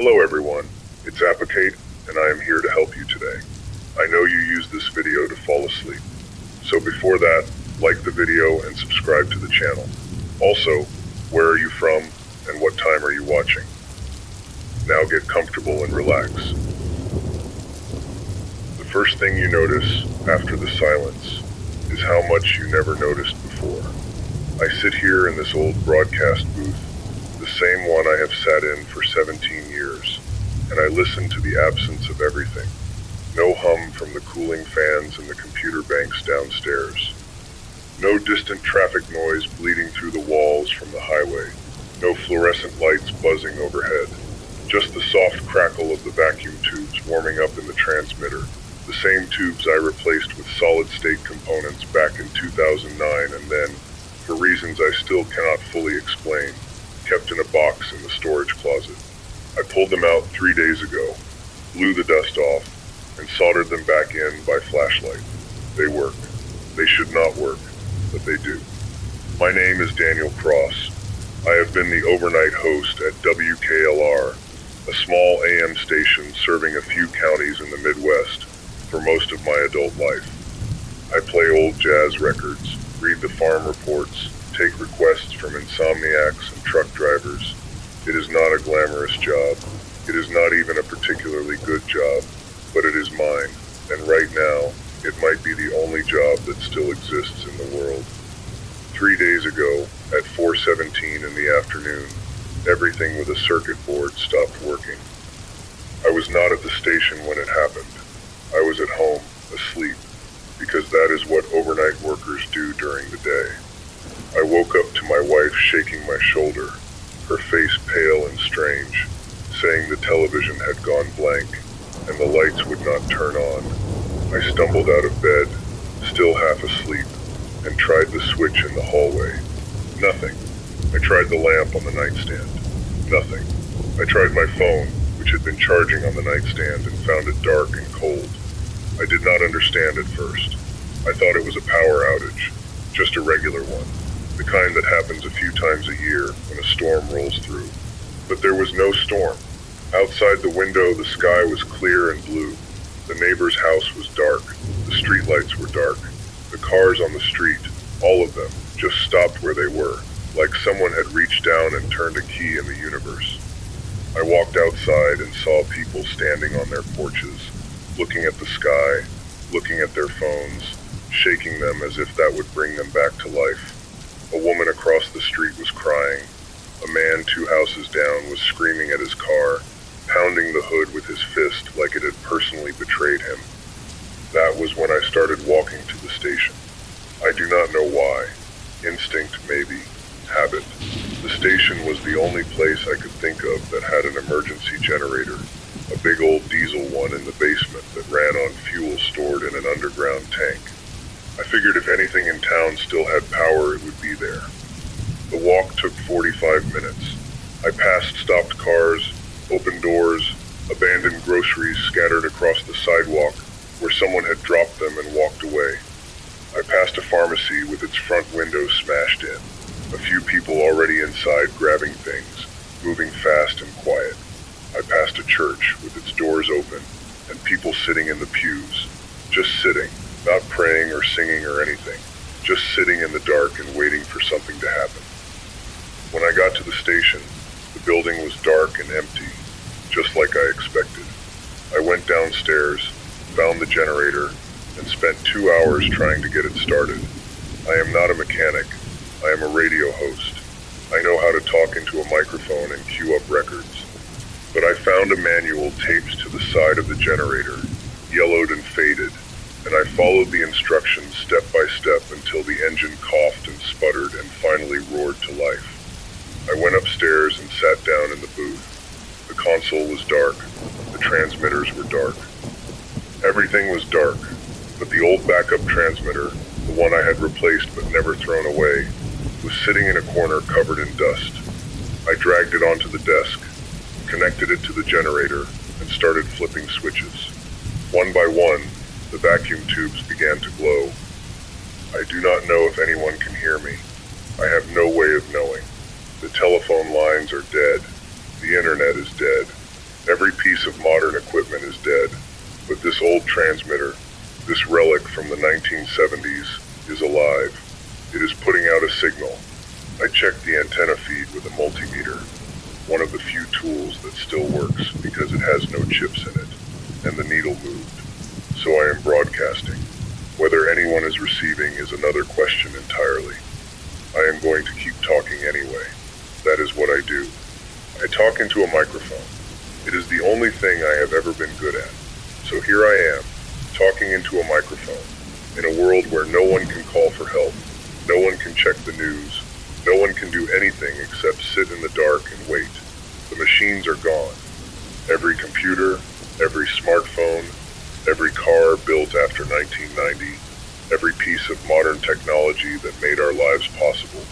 Hello everyone, it's Apocate, and I am here to help you today. I know you use this video to fall asleep. So before that, like the video and subscribe to the channel. Also, where are you from and what time are you watching? Now get comfortable and relax. The first thing you notice after the silence is how much you never noticed before. I sit here in this old broadcast booth, the same one I have sat in for 17 years, and I listen to the absence of everything. No hum from the cooling fans in the computer banks downstairs. No distant traffic noise bleeding through the walls from the highway. No fluorescent lights buzzing overhead. Just the soft crackle of the vacuum tubes warming up in the transmitter. The same tubes I replaced with solid-state components back in 2009 and then, for reasons I still cannot fully explain, kept in a box in the storage closet. I pulled them out 3 days ago, blew the dust off, and soldered them back in by flashlight. They work. They should not work, but they do. My name is Daniel Cross. I have been the overnight host at WKLR, a small AM station serving a few counties in the Midwest for most of my adult life. I play old jazz records, read the farm reports, take requests from insomniacs and truck drivers. It is not a glamorous job. It is not even a particularly good job, but it is mine, and right now, it might be the only job that still exists in the world. 3 days ago, at 4:17 in the afternoon, everything with a circuit board stopped working. I was not at the station when it happened. I was at home, asleep, because that is what overnight workers do during the day. I woke up to my wife shaking my shoulder, her face pale and strange, saying the television had gone blank and the lights would not turn on. I stumbled out of bed, still half asleep, and tried the switch in the hallway. Nothing. I tried the lamp on the nightstand. Nothing. I tried my phone, which had been charging on the nightstand, and found it dark and cold. I did not understand at first. I thought it was a power outage, just a regular one, the kind that happens a few times a year when a storm rolls through. But there was no storm. Outside the window, the sky was clear and blue. The neighbor's house was dark. The streetlights were dark. The cars on the street, all of them, just stopped where they were, like someone had reached down and turned a key in the universe. I walked outside and saw people standing on their porches, looking at the sky, looking at their phones, shaking them as if that would bring them back to life. A woman across the street was crying. A man 2 houses down was screaming at his car, pounding the hood with his fist like it had personally betrayed him. That was when I started walking to the station. I do not know why. Instinct, maybe. Habit. The station was the only place I could think of that had an emergency generator, a big old diesel one in the basement that ran on fuel stored in an underground tank. I figured if anything in town still had power, it would be there. The walk took 45 minutes. I passed stopped cars, open doors, abandoned groceries scattered across the sidewalk where someone had dropped them and walked away. I passed a pharmacy with its front window smashed in. A few people already inside grabbing things, moving fast and quiet. I passed a church with its doors open and people sitting in the pews, just sitting, not praying or singing or anything, just sitting in the dark and waiting for something to happen. When I got to the station, the building was dark and empty, just like I expected. I went downstairs, found the generator, and spent 2 hours trying to get it started. I am not a mechanic. I am a radio host. I know how to talk into a microphone and cue up records. But I found a manual taped to the side of the generator, yellowed and faded, and I followed the instructions step by step until the engine coughed and sputtered and finally roared to life. I went upstairs and sat down in the booth. The console was dark. The transmitters were dark. Everything was dark, but the old backup transmitter, the one I had replaced but never thrown away, was sitting in a corner covered in dust. I dragged it onto the desk, connected it to the generator, and started flipping switches. One by one, the vacuum tubes began to glow. I do not know if anyone can hear me. I have no way of knowing. The telephone lines are dead. The internet is dead. This old transmitter, this relic from the 1970s, is alive. It is putting out a signal. I checked the antenna feed with a multimeter, one of the few tools that still works because it has no chips in it, and the needle moved. So I am broadcasting. Whether anyone is receiving is another question entirely. I am going to keep talking anyway. That is what I do. I talk into a microphone. It is the only thing I have ever been good at. So here I am, talking into a microphone, in a world where no one can call for help, no one can check the news, no one can do anything except sit in the dark and wait. The machines are gone. Every computer, every smartphone, every car built after 1990, every piece of modern technology that made our lives possible,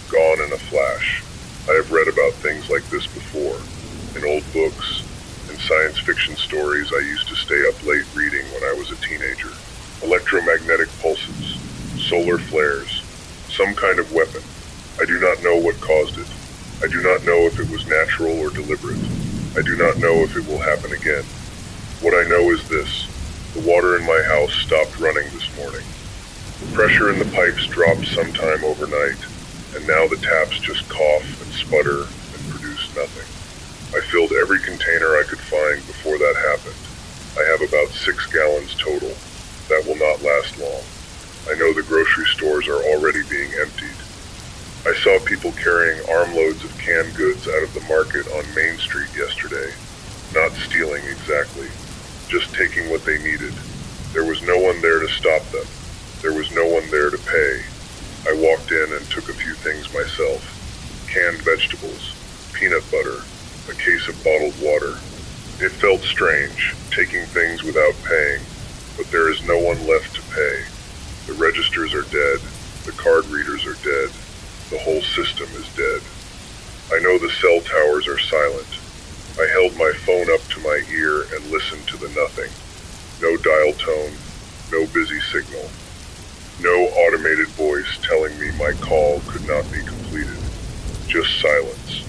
gone in a flash. I have read about things like this before, in old books, in science fiction stories I used to stay up late reading when I was a teenager. Electromagnetic pulses, solar flares, some kind of weapon. I do not know what caused it. I do not know if it was natural or deliberate. I do not know if it will happen again. What I know is this: the water in my house stopped running this morning. The pressure in the pipes dropped sometime overnight, and now the taps just cough and sputter and produce nothing. I filled every container I could find before that happened. I have about 6 gallons total. That will not last long. I know the grocery stores are already being emptied. I saw people carrying armloads of canned goods out of the market on Main Street yesterday. Not stealing exactly, just taking what they needed. There was no one there to stop them. There was no one there to pay. I walked in and took a few things myself. Canned vegetables, peanut butter, a case of bottled water. It felt strange, taking things without paying, but there is no one left to pay. The registers are dead. The card readers are dead. The whole system is dead. I know the cell towers are silent. I held my phone up to my ear and listened to the nothing. No dial tone, no busy signal. No automated voice telling me my call could not be completed. Just silence.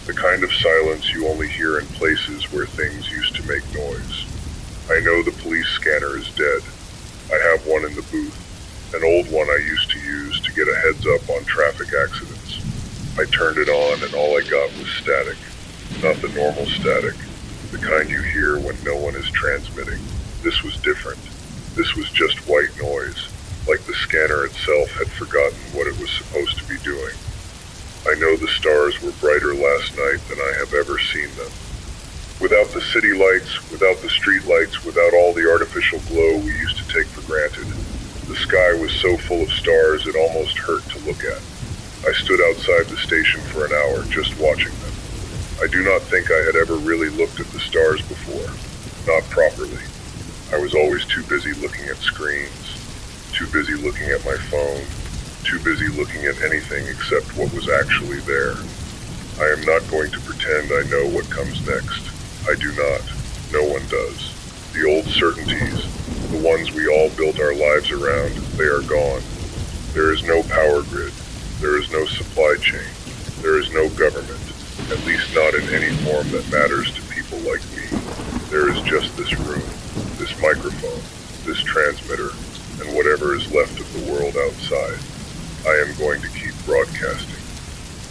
The kind of silence you only hear in places where things used to make noise. I know the police scanner is dead. I have one in the booth, an old one I used to use to get a heads up on traffic accidents. I turned it on and all I got was static. Not the normal static, the kind you hear when no one is transmitting. This was different. This was just white noise, like the scanner itself had forgotten what it was supposed to be doing. I know the stars were brighter last night than I have ever seen them. Without the city lights, without the street lights, without all the artificial glow we used to take for granted, the sky was so full of stars it almost hurt to look at. I stood outside the station for an hour just watching them. I do not think I had ever really looked at the stars before, not properly. I was always too busy looking at screens, too busy looking at my phone, too busy looking at anything except what was actually there. I am not going to pretend I know what comes next. I do not. No one does. The old certainties, the ones we all built our lives around, they are gone. There is no power grid. There is no supply chain. There is no government, at least not in any form that matters to people like me. There is just this room, this microphone, this transmitter, and whatever is left of the world outside. I am going to keep broadcasting.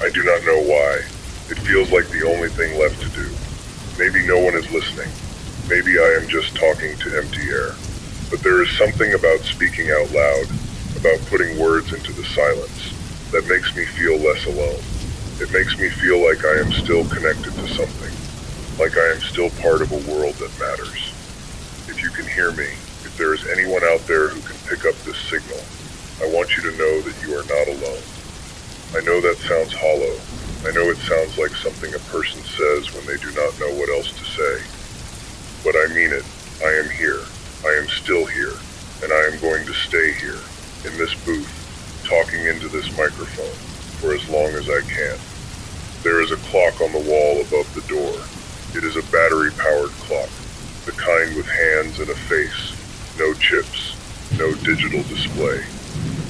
I do not know why. It feels like the only thing left to do. Maybe no one is listening. Maybe I am just talking to empty air. But there is something about speaking out loud, about putting words into the silence, that makes me feel less alone. It makes me feel like I am still connected to something, like I am still part of a world that matters. If you can hear me, if there is anyone out there who can pick up this signal, I want you to know that you are not alone. I know that sounds hollow. I know it sounds like something a person says when they do not know what else to say. But I mean it. I am here. I am still here. And I am going to stay here, in this booth, talking into this microphone, for as long as I can. There is a clock on the wall above the door. It is a battery-powered clock, the kind with hands and a face, no chips, no digital display.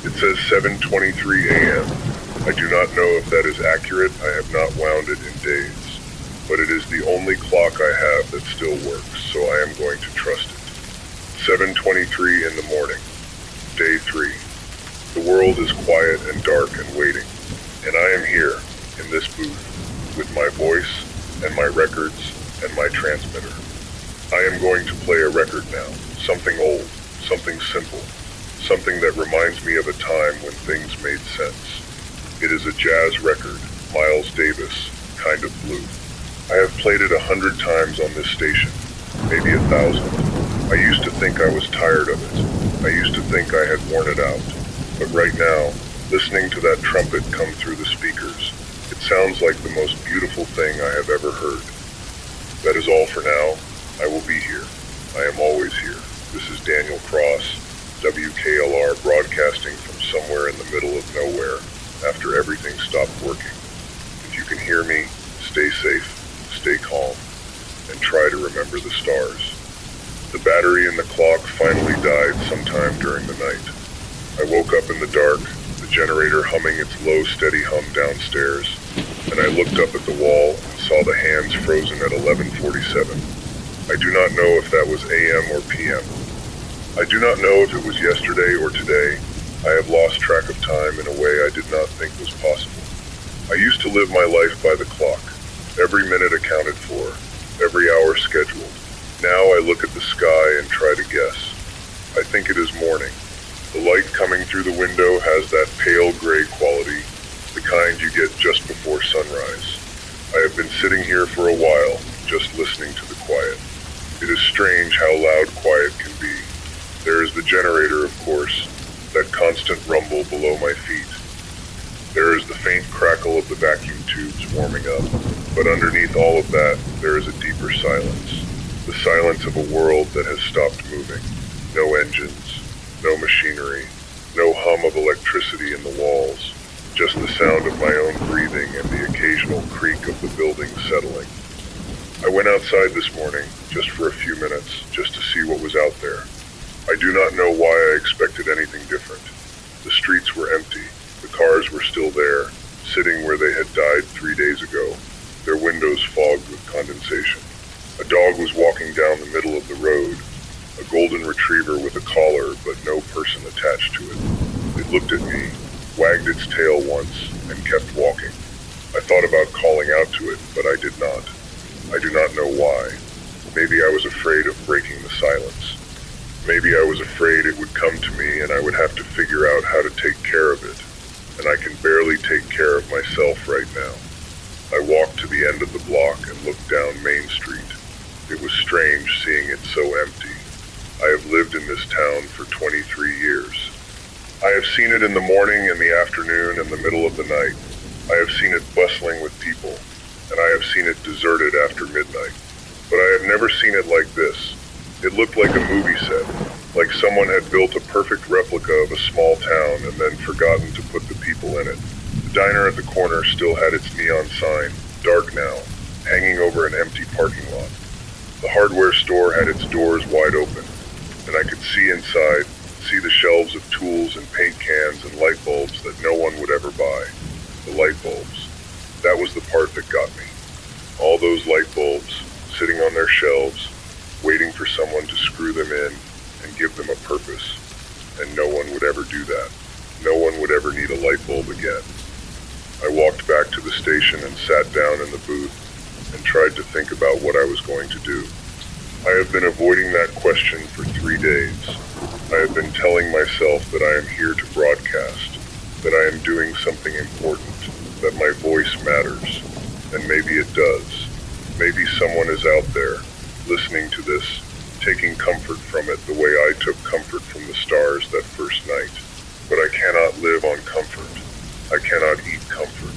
It says 7:23 a.m. I do not know if that is accurate. I have not wound it in days. But it is the only clock I have that still works, so I am going to trust it. 7:23 in the morning. Day 3. The world is quiet and dark and waiting, and I am here, in this booth, with my voice, and my records, and my transmitter. I am going to play a record now, something old, something simple, something that reminds me of a time when things made sense. It is a jazz record, Miles Davis, Kind of Blue. I have played it 100 times on this station, maybe 1,000. I used to think I was tired of it. I used to think I had worn it out. But right now, listening to that trumpet come through the speakers, it sounds like the most beautiful thing I have ever heard. That is all for now. I will be here. I am always here. This is Daniel Cross, WKLR, broadcasting from somewhere in the middle of nowhere after everything stopped working. If you can hear me, stay safe, stay calm, and try to remember the stars. The battery in the clock finally died sometime during the night. I woke up in the dark, the generator humming its low, steady hum downstairs, and I looked up at the wall and saw the hands frozen at 11:47. I do not know if that was AM or PM. I do not know if it was yesterday or today. I have lost track of time in a way I did not think was possible. I used to live my life by the clock, every minute accounted for, every hour scheduled. Now I look at the sky and try to guess. I think it is morning. The light coming through the window has that pale gray quality, the kind you get just before sunrise. I have been sitting here for a while, just listening to the quiet. It is strange how loud quiet can be. There is the generator, of course, that constant rumble below my feet. There is the faint crackle of the vacuum tubes warming up, but underneath all of that, there is a deeper silence. The silence of a world that has stopped moving. No engines, no machinery, no hum of electricity in the walls, just the sound of my own breathing and the occasional creak of the building settling. I went outside this morning, just for a few minutes, just to see what was out there. I do not know why I expected anything different. The streets were empty. The cars were still there, sitting where they had died 3 days ago, their windows fogged with condensation. A dog was walking down the middle of the road, a golden retriever with a collar but no person attached to it. It looked at me, wagged its tail once, and kept walking. I thought about calling out to it, but I did not. I do not know why. Maybe I was afraid of breaking the silence. Maybe I was afraid it would come to me and I would have to figure out how to take care of it. And I can barely take care of myself right now. I walked to the end of the block and looked down Main Street. It was strange seeing it so empty. I have lived in this town for 23 years. I have seen it in the morning, in the afternoon, and the middle of the night. I have seen it bustling with people, and I have seen it deserted after midnight. But I have never seen it like this. It looked like a movie set, like someone had built a perfect replica of a small town and then forgotten to put the people in it. The diner at the corner still had its neon sign, dark now, hanging over an empty parking lot. The hardware store had its doors wide open, and I could see inside, see the shelves of tools and paint cans and light bulbs that no one would ever buy. The light bulbs. That was the part that got me. All those light bulbs, sitting on their shelves, waiting for someone to screw them in and give them a purpose. And no one would ever do that. No one would ever need a light bulb again. I walked back to the station and sat down in the booth and tried to think about what I was going to do. I have been avoiding that question for 3 days. I have been telling myself that I am here to broadcast, that I am doing something important, that my voice matters. And maybe it does. Maybe someone is out there, listening to this, taking comfort from it the way I took comfort from the stars that first night. But I cannot live on comfort. I cannot eat comfort.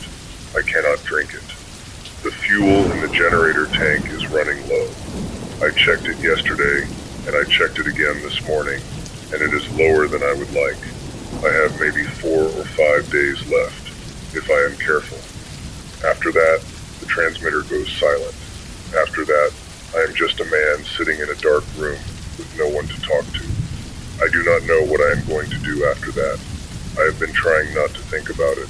I cannot drink it. The fuel in the generator tank is running low. I checked it yesterday, and I checked it again this morning, and it is lower than I would like. I have maybe 4 or 5 days left, if I am careful. After that, the transmitter goes silent. After that, I am just a man sitting in a dark room with no one to talk to. I do not know what I am going to do after that. I have been trying not to think about it,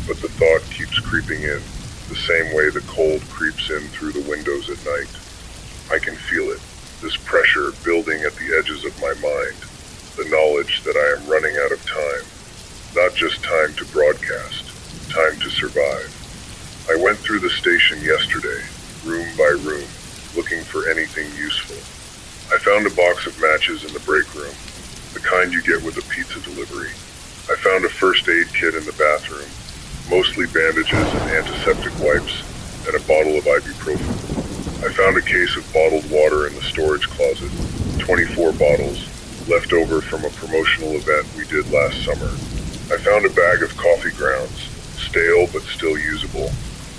but the thought keeps creeping in, the same way the cold creeps in through the windows at night. I can feel it, this pressure building at the edges of my mind. for anything useful. I found a box of matches in the break room, the kind you get with a pizza delivery. I found a first aid kit in the bathroom, mostly bandages and antiseptic wipes, and a bottle of ibuprofen. I found a case of bottled water in the storage closet, 24 bottles, left over from a promotional event we did last summer. I found a bag of coffee grounds, stale but still usable,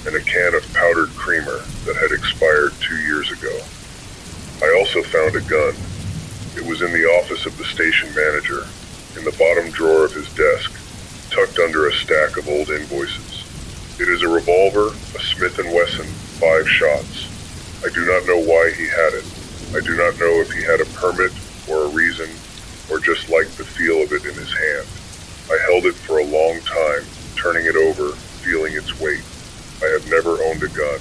and a can of powdered creamer that had expired 2 years ago. I also found a gun. It was in the office of the station manager, in the bottom drawer of his desk, tucked under a stack of old invoices. It is a revolver, a Smith & Wesson, 5 shots. I do not know why he had it. I do not know if he had a permit or a reason, or just liked the feel of it in his hand. I held it for a long time, turning it over, feeling its weight. I have never owned a gun.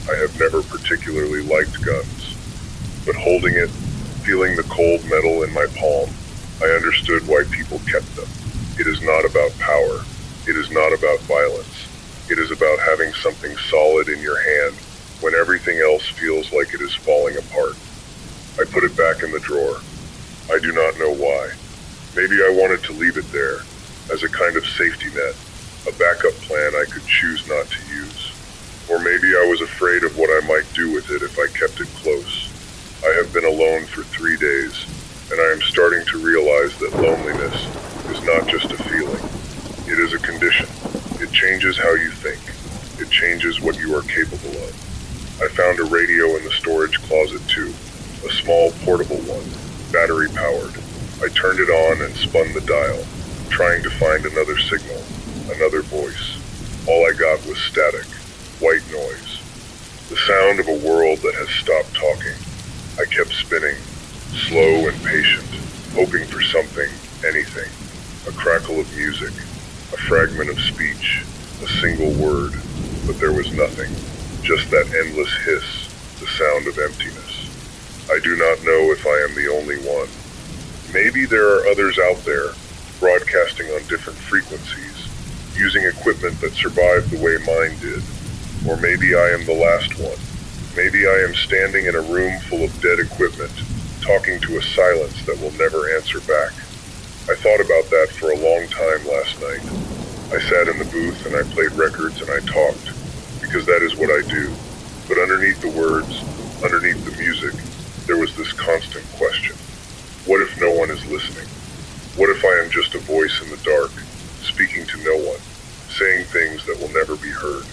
I have never particularly liked guns. But holding it, feeling the cold metal in my palm, I understood why people kept them. It is not about power. It is not about violence. It is about having something solid in your hand when everything else feels like it is falling apart. I put it back in the drawer. I do not know why. Maybe I wanted to leave it there, as a kind of safety net, a backup plan I could choose not to use. Or maybe I was afraid of what I might do with it if I kept it close. I have been alone for 3 days, and I am starting to realize that loneliness is not just a feeling. It is a condition. It changes how you think. It changes what you are capable of. I found a radio in the storage closet too, a small portable one, battery powered. I turned it on and spun the dial, trying to find another signal, another voice. All I got was static, white noise, the sound of a world that has stopped talking. I kept spinning, slow and patient, hoping for something, anything, a crackle of music, a fragment of speech, a single word, but there was nothing, just that endless hiss, the sound of emptiness. I do not know if I am the only one. Maybe there are others out there, broadcasting on different frequencies, using equipment that survived the way mine did. Or maybe I am the last one. Maybe I am standing in a room full of dead equipment, talking to a silence that will never answer back. I thought about that for a long time last night. I sat in the booth and I played records and I talked, because that is what I do. But underneath the words, underneath the music, there was this constant question. What if no one is listening? What if I am just a voice in the dark, speaking to no one, saying things that will never be heard?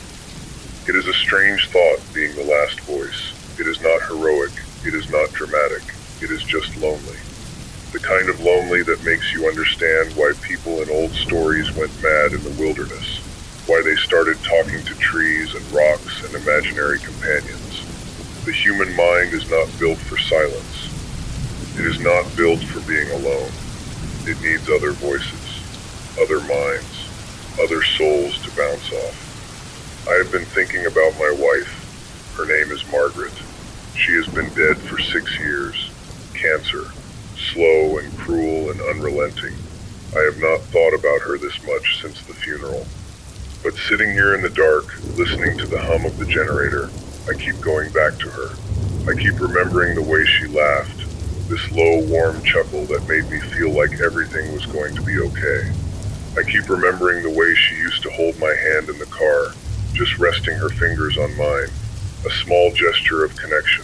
It is a strange thought being the last voice. It is not heroic. It is not dramatic. It is just lonely. The kind of lonely that makes you understand why people in old stories went mad in the wilderness, why they started talking to trees and rocks and imaginary companions. The human mind is not built for silence. It is not built for being alone. It needs other voices, other minds, other souls to bounce off. I have been thinking about my wife. Her name is Margaret. She has been dead for 6 years. Cancer. Slow and cruel and unrelenting. I have not thought about her this much since the funeral. But sitting here in the dark, listening to the hum of the generator, I keep going back to her. I keep remembering the way she laughed, this low, warm chuckle that made me feel like everything was going to be okay. I keep remembering the way she used to hold my hand in the car, just resting her fingers on mine, a small gesture of connection.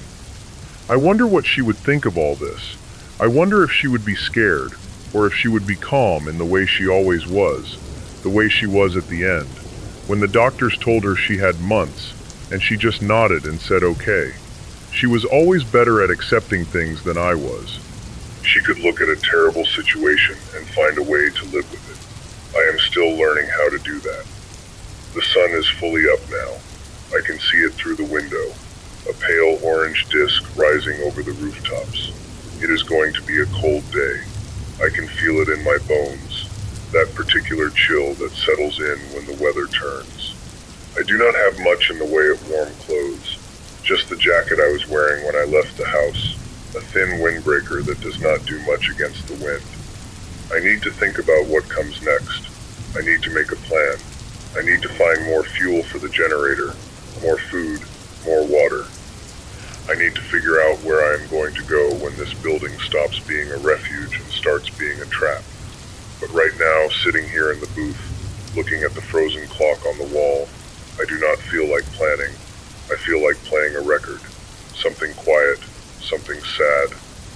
I wonder what she would think of all this. I wonder if she would be scared, or if she would be calm in the way she always was, the way she was at the end, when the doctors told her she had months, and she just nodded and said okay. She was always better at accepting things than I was. She could look at a terrible situation and find a way to live with it. I am still learning how to do that. The sun is fully up now. I can see it through the window, a pale orange disk rising over the rooftops. It is going to be a cold day. I can feel it in my bones, that particular chill that settles in when the weather turns. I do not have much in the way of warm clothes, just the jacket I was wearing when I left the house, a thin windbreaker that does not do much against the wind. I need to think about what comes next. I need to make a plan. I need to find more fuel for the generator, more food, more water. I need to figure out where I am going to go when this building stops being a refuge and starts being a trap. But right now, sitting here in the booth, looking at the frozen clock on the wall, I do not feel like planning. I feel like playing a record. Something quiet, something sad,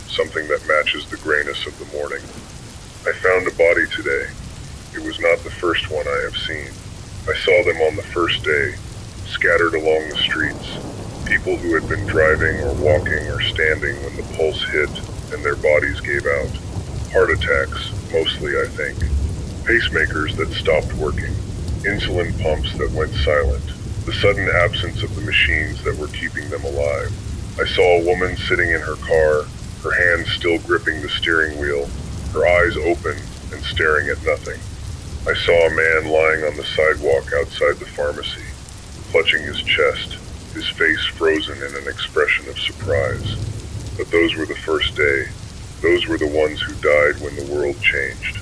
something that matches the grayness of the morning. I found a body today. It was not the first one I have seen. I saw them on the first day, scattered along the streets. People who had been driving or walking or standing when the pulse hit and their bodies gave out. Heart attacks, mostly I think. Pacemakers that stopped working. Insulin pumps that went silent. The sudden absence of the machines that were keeping them alive. I saw a woman sitting in her car, her hands still gripping the steering wheel, her eyes open and staring at nothing. I saw a man lying on the sidewalk outside the pharmacy, clutching his chest, his face frozen in an expression of surprise. But those were the first day. Those were the ones who died when the world changed.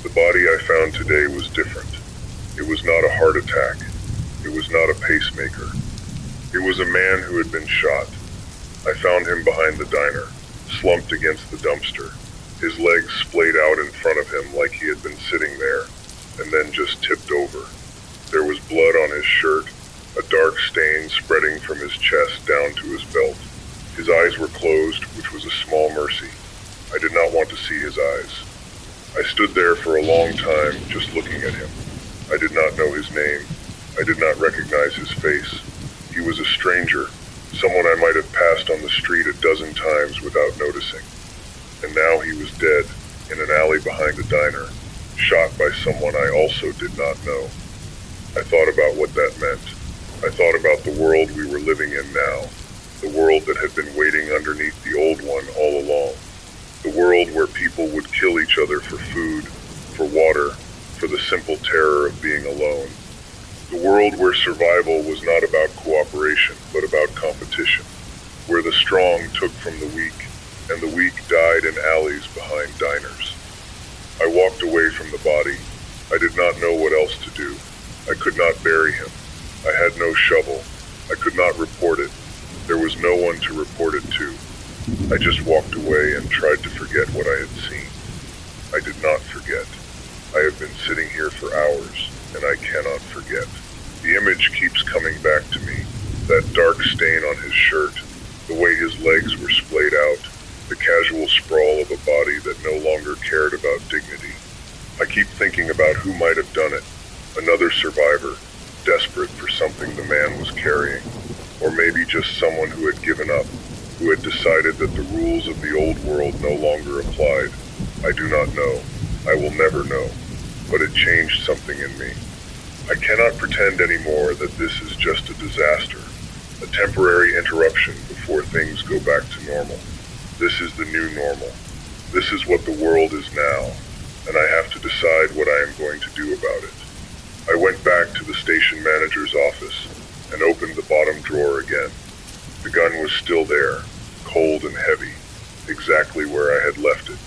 The body I found today was different. It was not a heart attack. It was not a pacemaker. It was a man who had been shot. I found him behind the diner, slumped against the dumpster, his legs splayed out in front of him like he had been sitting there, and then just tipped over. There was blood on his shirt, a dark stain spreading from his chest down to his belt. His eyes were closed, which was a small mercy. I did not want to see his eyes. I stood there for a long time, just looking at him. I did not know his name. I did not recognize his face. He was a stranger, someone I might have passed on the street a dozen times without noticing. And now he was dead, in an alley behind a diner, shot by someone I also did not know. I thought about what that meant. I thought about the world we were living in now, the world that had been waiting underneath the old one all along, the world where people would kill each other for food, for water, for the simple terror of being alone. The world where survival was not about cooperation, but about competition, where the strong took from the weak, and the weak died in alleys behind diners. I walked away from the body. I did not know what else to do. I could not bury him. I had no shovel. I could not report it. There was no one to report it to. I just walked away and tried to forget what I had seen. I did not forget. I have been sitting here for hours, and I cannot forget. The image keeps coming back to me, that dark stain on his shirt, the way his legs were splayed out, the casual sprawl of a body that no longer cared about dignity. I keep thinking about who might have done it, another survivor, desperate for something the man was carrying, or maybe just someone who had given up, who had decided that the rules of the old world no longer applied. I do not know. I will never know. But it changed something in me. I cannot pretend anymore that this is just a disaster, a temporary interruption before things go back to normal. This is the new normal. This is what the world is now, and I have to decide what I am going to do about it. I went back to the station manager's office and opened the bottom drawer again. The gun was still there, cold and heavy, exactly where I had left it.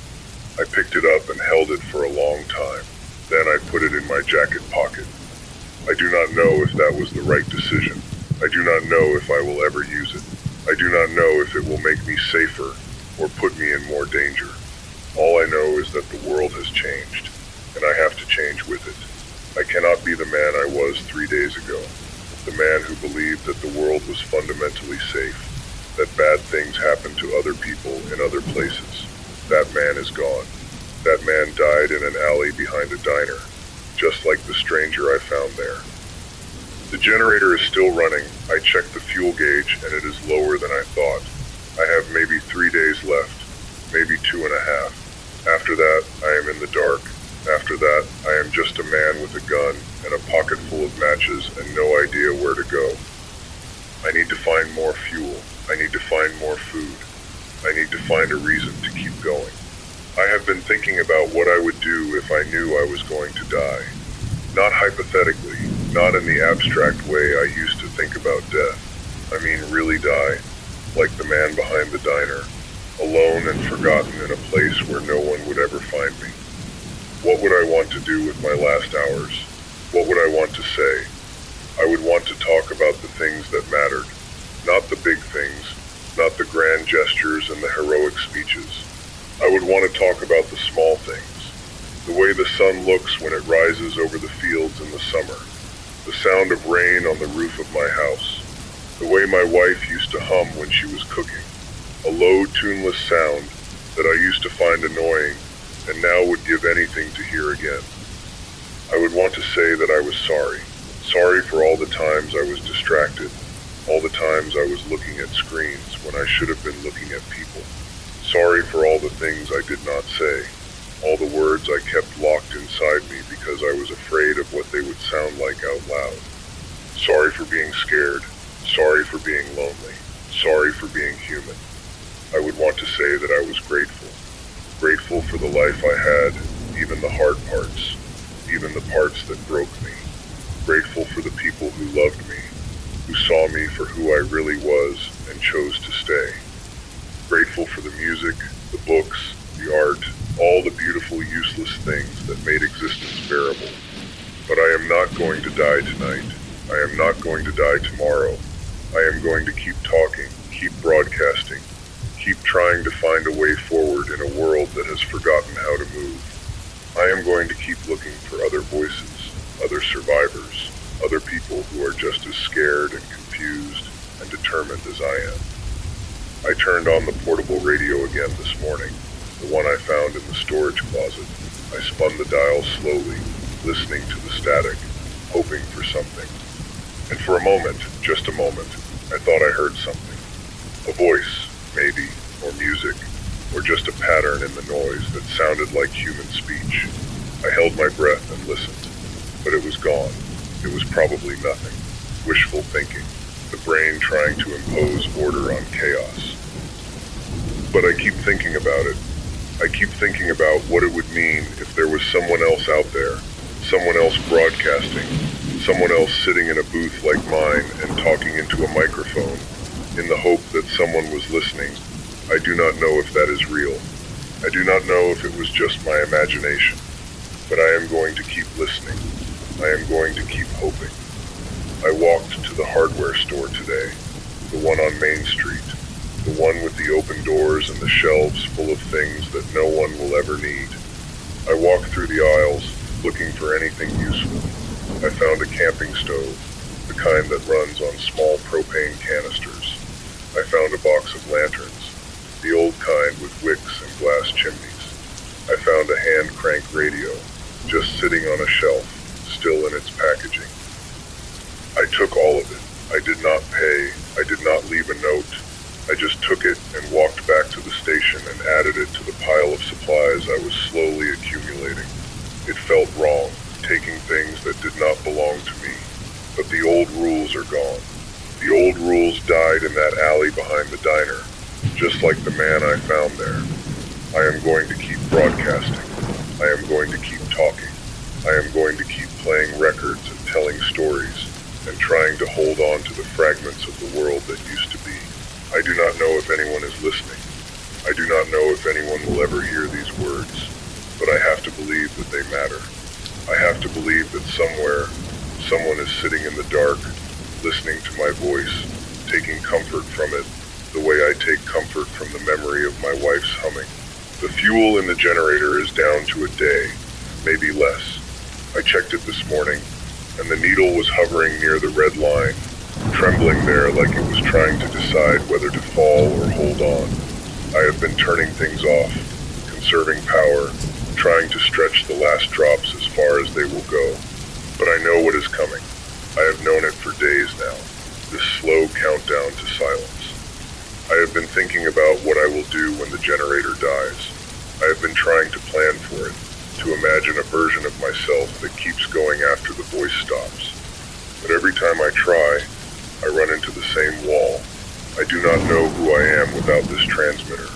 I picked it up and held it for a long time. Then I put it in my jacket pocket. I do not know if that was the right decision. I do not know if I will ever use it. I do not know if it will make me safer or put me in more danger. All I know is that the world has changed, and I have to change with it. I cannot be the man I was 3 days ago, the man who believed that the world was fundamentally safe, that bad things happen to other people in other places. That man is gone. That man died in an alley behind a diner, just like the stranger I found there. The generator is still running. I checked the fuel gauge and it is lower than I thought. I have maybe 3 days left, maybe 2.5. After that, I am in the dark. After that, I am just a man with a gun and a pocket full of matches and no idea where to go. I need to find more fuel. I need to find more food. I need to find a reason to keep going. I have been thinking about what I would do if I knew I was going to die. Not hypothetically, not in the abstract way I used to think about death. I mean really die, like the man behind the diner, alone and forgotten in a place where no one would ever find me. What would I want to do with my last hours? What would I want to say? I would want to talk about the things that mattered, not the big things, not the grand gestures and the heroic speeches. I would want to talk about the small things. The way the sun looks when it rises over the fields in the summer. The sound of rain on the roof of my house. The way my wife used to hum when she was cooking. A low, tuneless sound that I used to find annoying and now would give anything to hear again. I would want to say that I was sorry. Sorry for all the times I was distracted. All the times I was looking at screens when I should have been looking at people. Sorry for all the things I did not say. All the words I kept locked inside me because I was afraid of what they would sound like out loud. Sorry for being scared. Sorry for being lonely. Sorry for being human. I would want to say that I was grateful. Grateful for the life I had, even the hard parts, even the parts that broke me. Grateful for the people who loved me, who saw me for who I really was and chose to stay. Grateful for the music, the books, the art, all the beautiful, useless things that made existence bearable. But I am not going to die tonight. I am not going to die tomorrow. I am going to keep talking, keep broadcasting, keep trying to find a way forward in a world that has forgotten how to move. I am going to keep looking for other voices, other survivors, other people who are just as scared and confused and determined as I am. I turned on the portable radio again this morning, the one I found in the storage closet. I spun the dial slowly, listening to the static, hoping for something. And for a moment, just a moment, I thought I heard something. A voice, maybe, or music, or just a pattern in the noise that sounded like human speech. I held my breath and listened, but it was gone. It was probably nothing. Wishful thinking, the brain trying to impose order on chaos. But I keep thinking about it. I keep thinking about what it would mean if there was someone else out there, someone else broadcasting, someone else sitting in a booth like mine and talking into a microphone, in the hope that someone was listening. I do not know if that is real. I do not know if it was just my imagination. But I am going to keep listening. I am going to keep hoping. I walked to the hardware store today, the one on Main Street, the one with the open doors and the shelves full of things that no one will ever need. I walked through the aisles, looking for anything useful. I found a camping stove, the kind that runs on small propane canisters. I found a box of lanterns, the old kind with wicks and glass chimneys. I found a hand-crank radio, just sitting on a shelf, still in its packaging. I took all of it. I did not pay. I did not leave a note. I just took it and walked back to the station and added it to the pile of supplies I was slowly accumulating. It felt wrong, taking things that did not belong to me. But the old rules are gone. The old rules died in that alley behind the diner, just like the man I found there. I am going to keep broadcasting. I am going to keep talking. I am going to keep playing records and telling stories and trying to hold on to the fragments of the world that used to be. I do not know if anyone is listening. I do not know if anyone will ever hear these words, but I have to believe that they matter. I have to believe that somewhere, someone is sitting in the dark, listening to my voice, taking comfort from it, the way I take comfort from the memory of my wife's humming. The fuel in the generator is down to a day, maybe less. I checked it this morning, and the needle was hovering near the red line, trembling there like it was trying to decide whether to fall or hold on. I have been turning things off, conserving power, trying to stretch the last drops as far as they will go. But I know what is coming. I have known it for days now, this slow countdown to silence. I have been thinking about what I will do when the generator dies. I have been trying to plan for it, to imagine a version of myself that keeps going after the voice stops. But every time I try, I run into the same wall. I do not know who I am without this transmitter.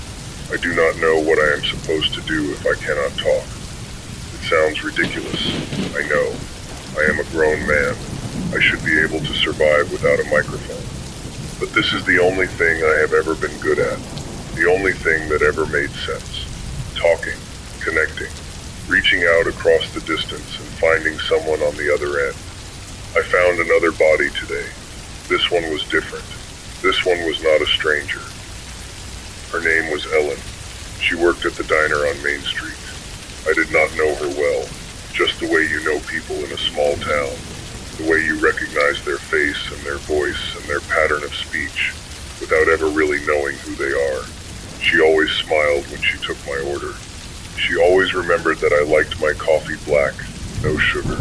I do not know what I am supposed to do if I cannot talk. It sounds ridiculous. I know. I am a grown man. I should be able to survive without a microphone. But this is the only thing I have ever been good at. The only thing that ever made sense. Talking, connecting, reaching out across the distance and finding someone on the other end. I found another body today. This one was different. This one was not a stranger. Her name was Ellen. She worked at the diner on Main Street. I did not know her well, just the way you know people in a small town, the way you recognize their face and their voice and their pattern of speech, without ever really knowing who they are. She always smiled when she took my order. She always remembered that I liked my coffee black, no sugar.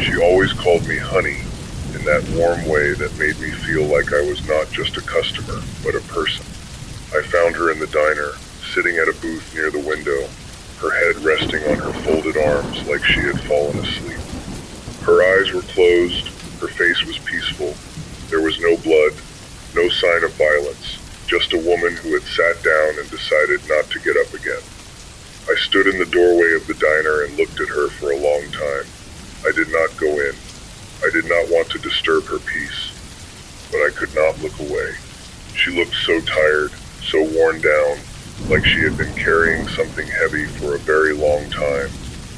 She always called me honey, in that warm way that made me feel like I was not just a customer, but a person. I found her in the diner, sitting at a booth near the window, her head resting on her folded arms like she had fallen asleep. Her eyes were closed, her face was peaceful. There was no blood, no sign of violence, just a woman who had sat down and decided not to get up again. I stood in the doorway of the diner and looked at her for a long time. I did not go in. I did not want to disturb her peace, but I could not look away. She looked so tired, so worn down, like she had been carrying something heavy for a very long time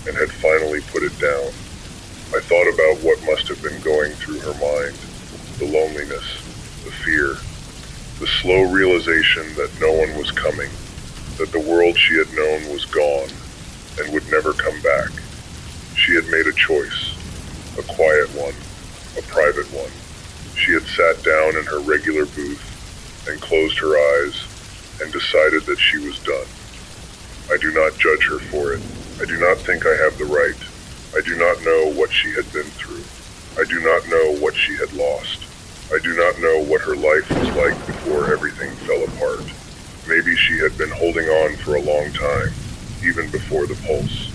and had finally put it down. I thought about what must have been going through her mind, the loneliness, the fear, the slow realization that no one was coming, that the world she had known was gone and would never come back. She had made a choice, a quiet one, a private one. She had sat down in her regular booth and closed her eyes and decided that she was done. I do not judge her for it. I do not think I have the right. I do not know what she had been through. I do not know what she had lost. I do not know what her life was like before everything fell apart. Maybe she had been holding on for a long time, even before the pulse.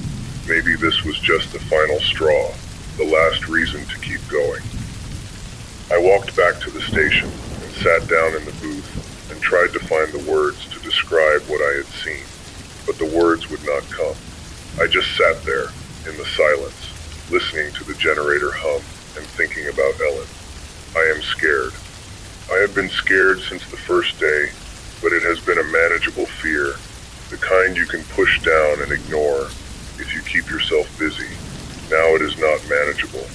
Maybe this was just the final straw, the last reason to keep going. I walked back to the station and sat down in the booth and tried to find the words to describe what I had seen, but the words would not come. I just sat there, in the silence, listening to the generator hum and thinking about Ellen. I am scared. I have been scared since the first day, but it has been a manageable fear, the kind you can push down and ignore if you keep yourself busy. Now it is not manageable.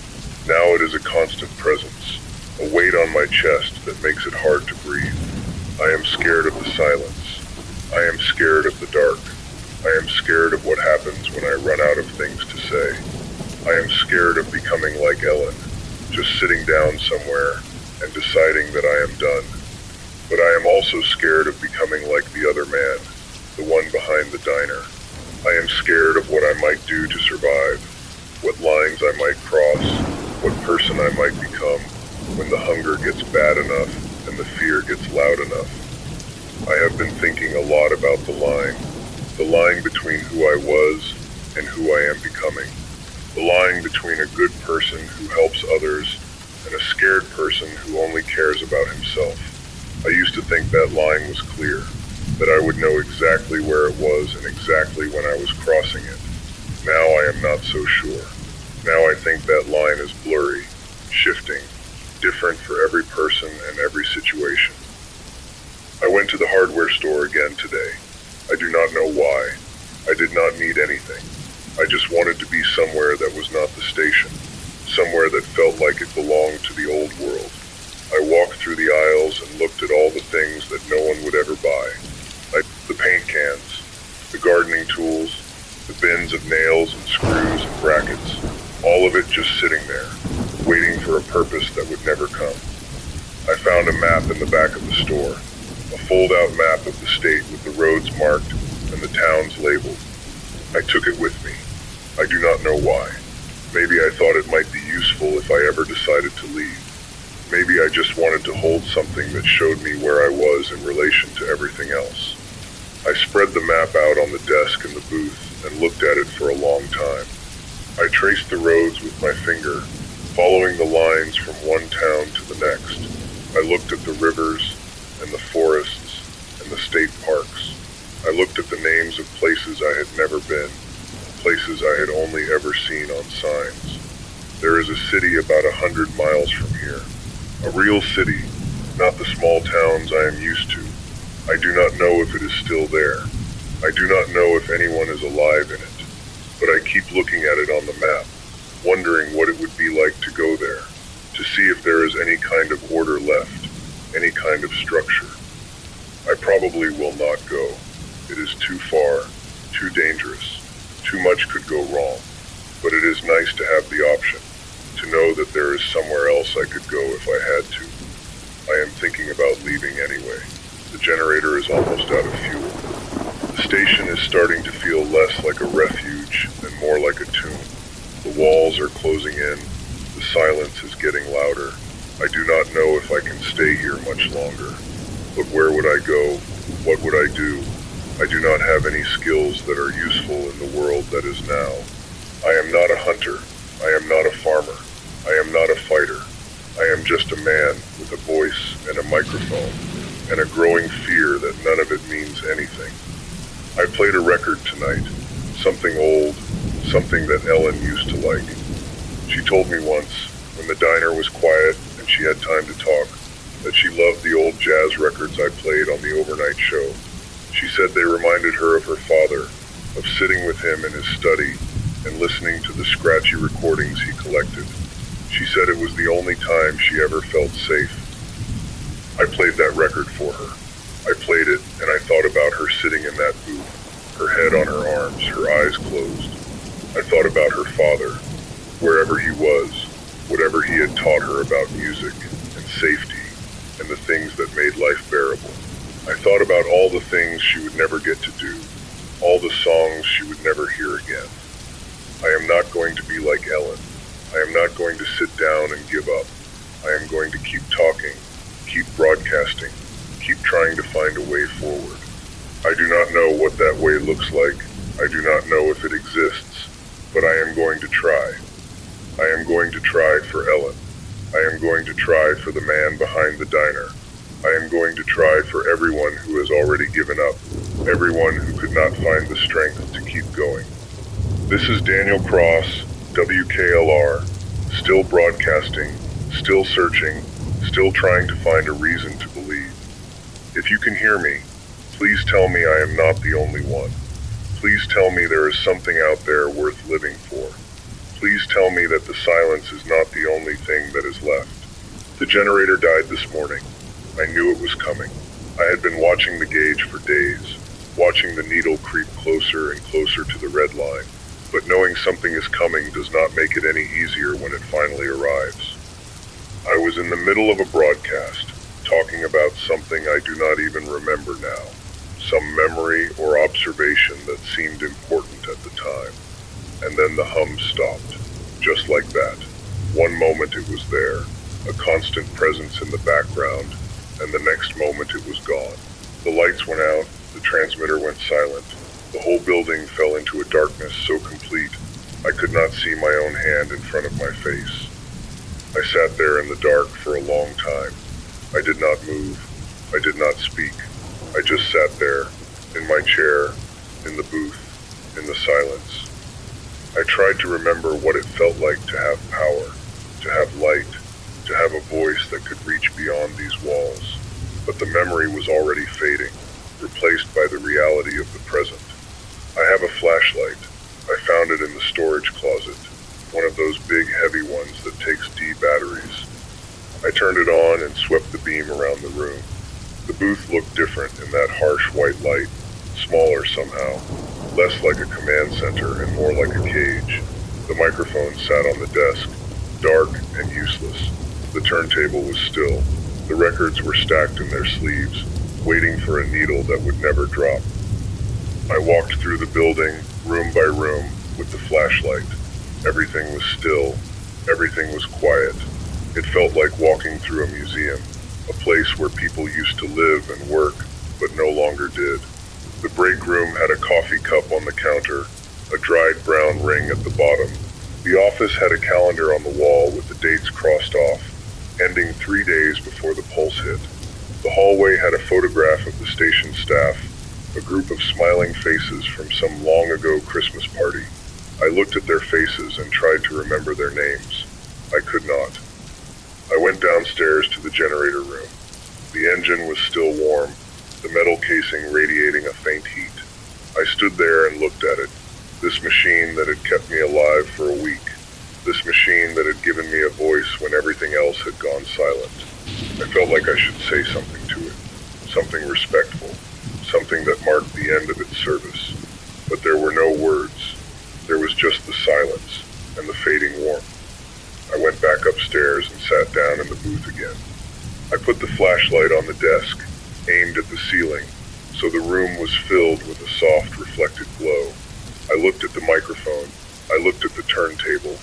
Now it is a constant presence, a weight on my chest that makes it hard to breathe. I am scared of the silence. I am scared of the dark. I am scared of what happens when I run out of things to say. I am scared of becoming like Ellen, just sitting down somewhere and deciding that I am done. But I am also scared of becoming like the other man, the one behind the diner. I am scared of what I might do to survive, what lines I might cross, what person I might become when the hunger gets bad enough and the fear gets loud enough. I have been thinking a lot about the line between who I was and who I am becoming. The line between a good person who helps others and a scared person who only cares about himself. I used to think that line was clear, that I would know exactly where it was and exactly when I was crossing it. Now I am not so sure. Now I think that line is blurry, shifting, different for every person and every situation. I went to the hardware store again today. I do not know why. I did not need anything. I just wanted to be somewhere that was not the station, somewhere that felt like it belonged to the old world. I walked through the aisles and looked at all the things that no one would ever buy. The paint cans, the gardening tools, the bins of nails and screws and brackets, all of it just sitting there, waiting for a purpose that would never come. I found a map in the back of the store, a fold-out map of the state with the roads marked and the towns labeled. I took it with me. I do not know why. Maybe I thought it might be useful if I ever decided to leave. Maybe I just wanted to hold something that showed me where I was in relation to everything else. I spread the map out on the desk in the booth and looked at it for a long time. I traced the roads with my finger, following the lines from one town to the next. I looked at the rivers and the forests and the state parks. I looked at the names of places I had never been, places I had only ever seen on signs. There is a city about 100 miles from here. A real city, not the small towns I am used to. I do not know if it is still there. I do not know if anyone is alive in it. But I keep looking at it on the map, wondering what it would be like to go there, to see if there is any kind of order left, any kind of structure. I probably will not go. It is too far, too dangerous. Too much could go wrong. But it is nice to have the option, to know that there is somewhere else I could go if I had to. I am thinking about leaving anyway. The generator is almost out of fuel. The station is starting to feel less like a refuge and more like a tomb. The walls are closing in. The silence is getting louder. I do not know if I can stay here much longer. But where would I go? What would I do? I do not have any skills that are useful in the world that is now. I am not a hunter. I am not a farmer. I am not a fighter. I am just a man with a voice and a microphone and a growing fear that none of it means anything. I played a record tonight, something old, something that Ellen used to like. She told me once, when the diner was quiet and she had time to talk, that she loved the old jazz records I played on the overnight show. She said they reminded her of her father, of sitting with him in his study and listening to the scratchy recordings he collected. She said it was the only time she ever felt safe. I played that record for her. I played it, and I thought about her sitting in that booth, her head on her arms, her eyes closed. I thought about her father, wherever he was, whatever he had taught her about music and safety and the things that made life bearable. I thought about all the things she would never get to do, all the songs she would never hear again. I am not going to be like Ellen. I am not going to sit down and give up. I am going to keep talking, keep broadcasting, keep trying to find a way forward. I do not know what that way looks like. I do not know if it exists, but I am going to try. I am going to try for Ellen. I am going to try for the man behind the diner. I am going to try for everyone who has already given up, everyone who could not find the strength to keep going. This is Daniel Cross, WKLR, still broadcasting, still searching, still trying to find a reason to believe. If you can hear me, please tell me I am not the only one. Please tell me there is something out there worth living for. Please tell me that the silence is not the only thing that is left. The generator died this morning. I knew it was coming. I had been watching the gauge for days, watching the needle creep closer and closer to the red line. But knowing something is coming does not make it any easier when it finally arrives. I was in the middle of a broadcast, talking about something I do not even remember now, some memory or observation that seemed important at the time. And then the hum stopped, just like that. One moment it was there, a constant presence in the background, and the next moment it was gone. The lights went out, the transmitter went silent. The whole building fell into a darkness so complete, I could not see my own hand in front of my face. I sat there in the dark for a long time. I did not move. I did not speak. I just sat there, in my chair, in the booth, in the silence. I tried to remember what it felt like to have power, to have light, to have a voice that could reach beyond these walls. But the memory was already fading, replaced by the reality of the present. I have a flashlight. I found it in the storage closet, one of those big heavy ones that takes D batteries. I turned it on and swept the beam around the room. The booth looked different in that harsh white light, smaller somehow, less like a command center and more like a cage. The microphone sat on the desk, dark and useless. The turntable was still. The records were stacked in their sleeves, waiting for a needle that would never drop. I walked through the building, room by room, with the flashlight. Everything was still. Everything was quiet. It felt like walking through a museum, a place where people used to live and work, but no longer did. The break room had a coffee cup on the counter, a dried brown ring at the bottom. The office had a calendar on the wall with the dates crossed off, ending 3 days before the pulse hit. The hallway had a photograph of the station staff, a group of smiling faces from some long-ago Christmas party. I looked at their faces and tried to remember their names. I could not. I went downstairs to the generator room. The engine was still warm, the metal casing radiating a faint heat. I stood there and looked at it, this machine that had kept me alive for a week, this machine that had given me a voice when everything else had gone silent. I felt like I should say something to it, something respectful, something that marked the end of its service. But there were no words. There was just the silence and the fading warmth. I went back upstairs and sat down in the booth again. I put the flashlight on the desk, aimed at the ceiling, so the room was filled with a soft, reflected glow. I looked at the microphone. I looked at the turntable.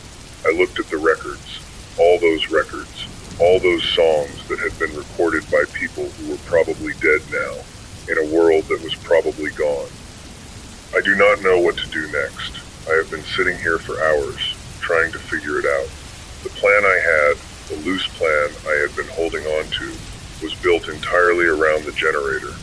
I looked at the records. All those records. All those songs that had been recorded by people who were probably dead now, in a world that was probably gone. I do not know what to do next. I have been sitting here for hours, trying to figure it out. The plan I had, the loose plan I had been holding on to, was built entirely around the generator.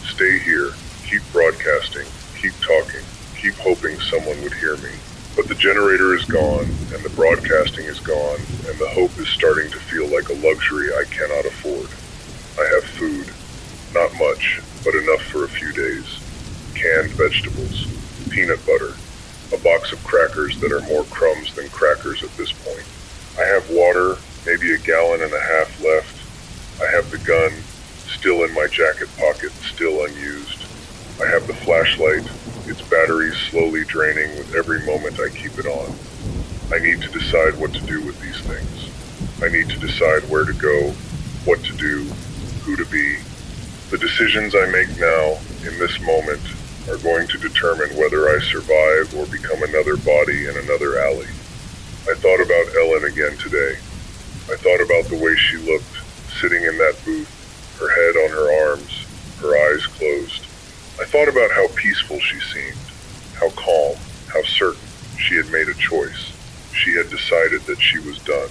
Stay here, keep broadcasting, keep talking, keep hoping someone would hear me. But the generator is gone, and the broadcasting is gone, and the hope is starting to feel like a luxury I cannot afford. I have food. Not much, but enough for a few days. Canned vegetables, peanut butter, a box of crackers that are more crumbs than crackers at this point. I have water, maybe a gallon and a half left. I have the gun, still in my jacket pocket, still unused. I have the flashlight, its batteries slowly draining with every moment I keep it on. I need to decide what to do with these things. I need to decide where to go, what to do, who to be. The decisions I make now, in this moment, are going to determine whether I survive or become another body in another alley. I thought about Ellen again today. I thought about the way she looked, sitting in that booth, her head on her arms, her eyes closed. I thought about how peaceful she seemed, how calm, how certain she had made a choice. She had decided that she was done,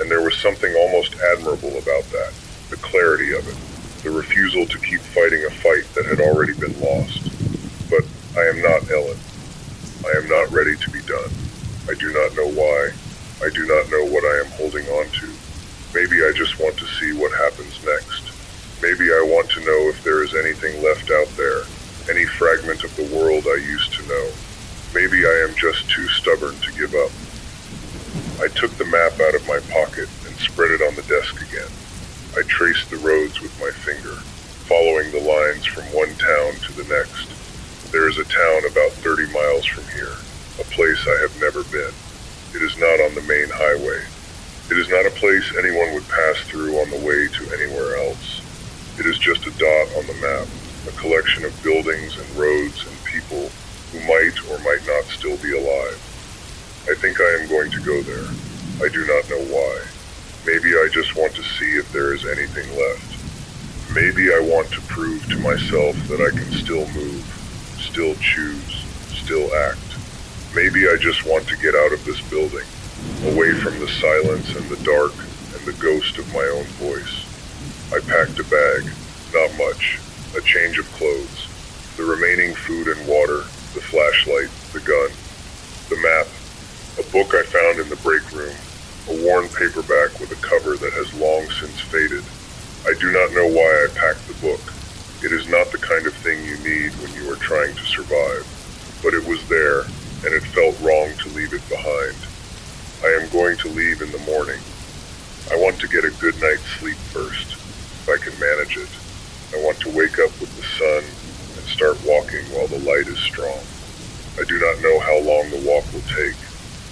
and there was something almost admirable about that, the clarity of it, the refusal to keep fighting a fight that had already been lost. But I am not Ellen. I am not ready to be done. I do not know why. I do not know what I am holding on to. Maybe I just want to see what happens next. Maybe I want to know if there is anything left out there, any fragment of the world I used to know. Maybe I am just too stubborn to give up. I took the map out of my pocket and spread it on the desk again. I traced the roads with my finger, following the lines from one town to the next. There is a town about 30 miles from here, a place I have never been. It is not on the main highway. It is not a place anyone would pass through on the way to anywhere else. It is just a dot on the map, a collection of buildings and roads and people who might or might not still be alive. I think I am going to go there. I do not know why. Maybe I just want to see if there is anything left. Maybe I want to prove to myself that I can still move, still choose, still act. Maybe I just want to get out of this building, away from the silence and the dark and the ghost of my own voice. I packed a bag, not much, a change of clothes, the remaining food and water, the flashlight, the gun, the map, a book I found in the break room, a worn paperback with a cover that has long since faded. I do not know why I packed the book. It is not the kind of thing you need when you are trying to survive, but it was there, and it felt wrong to leave it behind. I am going to leave in the morning. I want to get a good night's sleep first, if I can manage it. I want to wake up with the sun and start walking while the light is strong. I do not know how long the walk will take.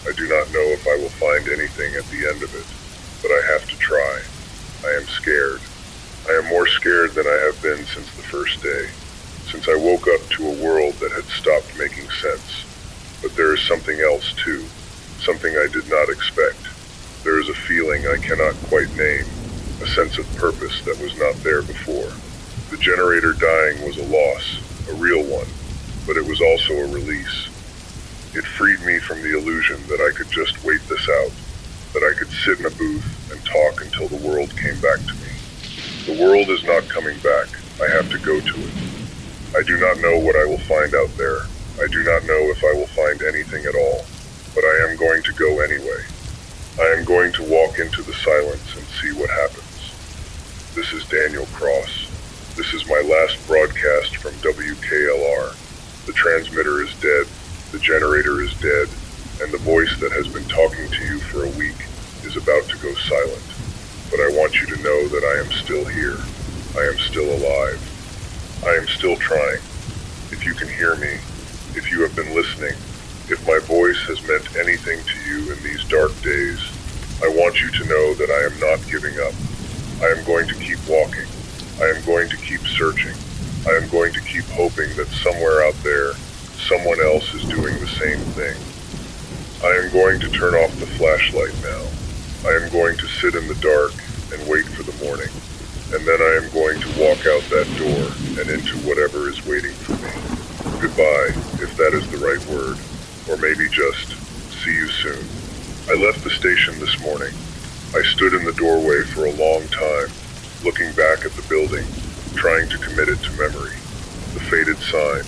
I do not know if I will find anything at the end of it, but I have to try. I am scared. I am more scared than I have been since the first day, since I woke up to a world that had stopped making sense. But there is something else too, something I did not expect. There is a feeling I cannot quite name, a sense of purpose that was not there before. The generator dying was a loss, a real one, but it was also a release. It freed me from the illusion that I could just wait this out, that I could sit in a booth and talk until the world came back to me. The world is not coming back. I have to go to it. I do not know what I will find out there. I do not know if I will find anything at all, but I am going to go anyway. I am going to walk into the silence and see what happens. This is Daniel Cross. This is my last broadcast from WKLR. The transmitter is dead, the generator is dead, and the voice that has been talking to you for a week is about to go silent. But I want you to know that I am still here. I am still alive. I am still trying. If you can hear me, if you have been listening, if my voice has meant anything to you in these dark days, I want you to know that I am not giving up. I am going to keep walking. I am going to keep searching. I am going to keep hoping that somewhere out there, someone else is doing the same thing. I am going to turn off the flashlight now. I am going to sit in the dark and wait for the morning. And then I am going to walk out that door and into whatever is waiting for me. Goodbye, if that is the right word. Or maybe just, see you soon. I left the station this morning. I stood in the doorway for a long time, looking back at the building, trying to commit it to memory. The faded sign,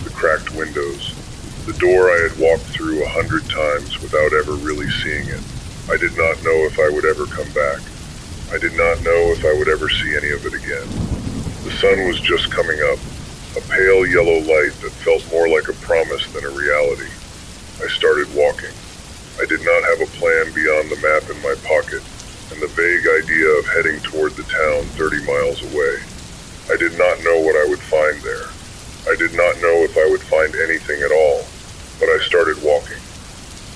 the cracked windows, the door I had walked through 100 times without ever really seeing it. I did not know if I would ever come back. I did not know if I would ever see any of it again. The sun was just coming up, a pale yellow light that felt more like a promise than a reality. I started walking. I did not have a plan beyond the map in my pocket and the vague idea of heading toward the town 30 miles away. I did not know what I would find there. I did not know if I would find anything at all, but I started walking.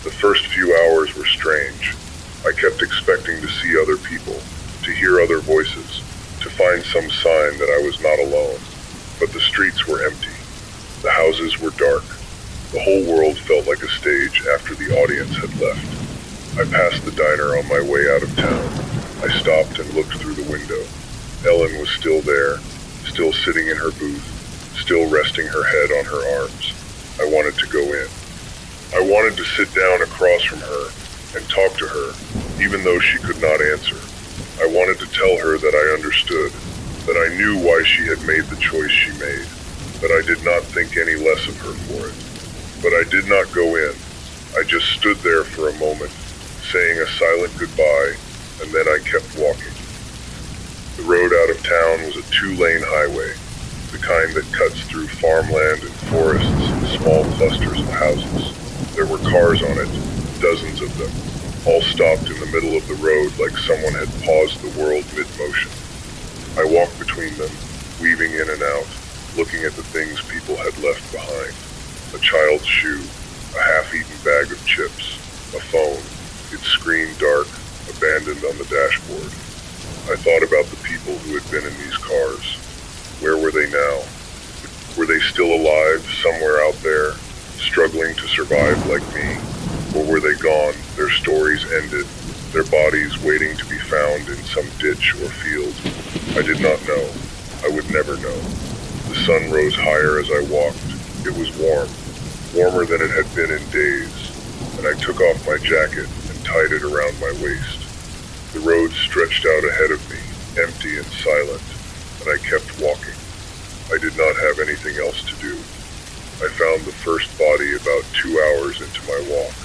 The first few hours were strange. I kept expecting to see other people, to hear other voices, to find some sign that I was not alone. But the streets were empty. The houses were dark. The whole world felt like a stage after the audience had left. I passed the diner on my way out of town. I stopped and looked through the window. Ellen was still there, still sitting in her booth, still resting her head on her arms. I wanted to go in. I wanted to sit down across from her and talk to her, even though she could not answer. I wanted to tell her that I understood, that I knew why she had made the choice she made, that I did not think any less of her for it. But I did not go in. I just stood there for a moment, saying a silent goodbye, and then I kept walking. The road out of town was a 2-lane highway, the kind that cuts through farmland and forests and small clusters of houses. There were cars on it, dozens of them, all stopped in the middle of the road like someone had paused the world mid-motion. I walked between them, weaving in and out, looking at the things people had left behind. A child's shoe, a half-eaten bag of chips, a phone, its screen dark, abandoned on the dashboard. I thought about the people who had been in these cars. Where were they now? Were they still alive somewhere out there, struggling to survive like me? Or were they gone, their stories ended, their bodies waiting to be found in some ditch or field? I did not know. I would never know. The sun rose higher as I walked. It was warm, warmer than it had been in days, and I took off my jacket and tied it around my waist. The road stretched out ahead of me, empty and silent, and I kept walking. I did not have anything else to do. I found the first body about 2 hours into my walk.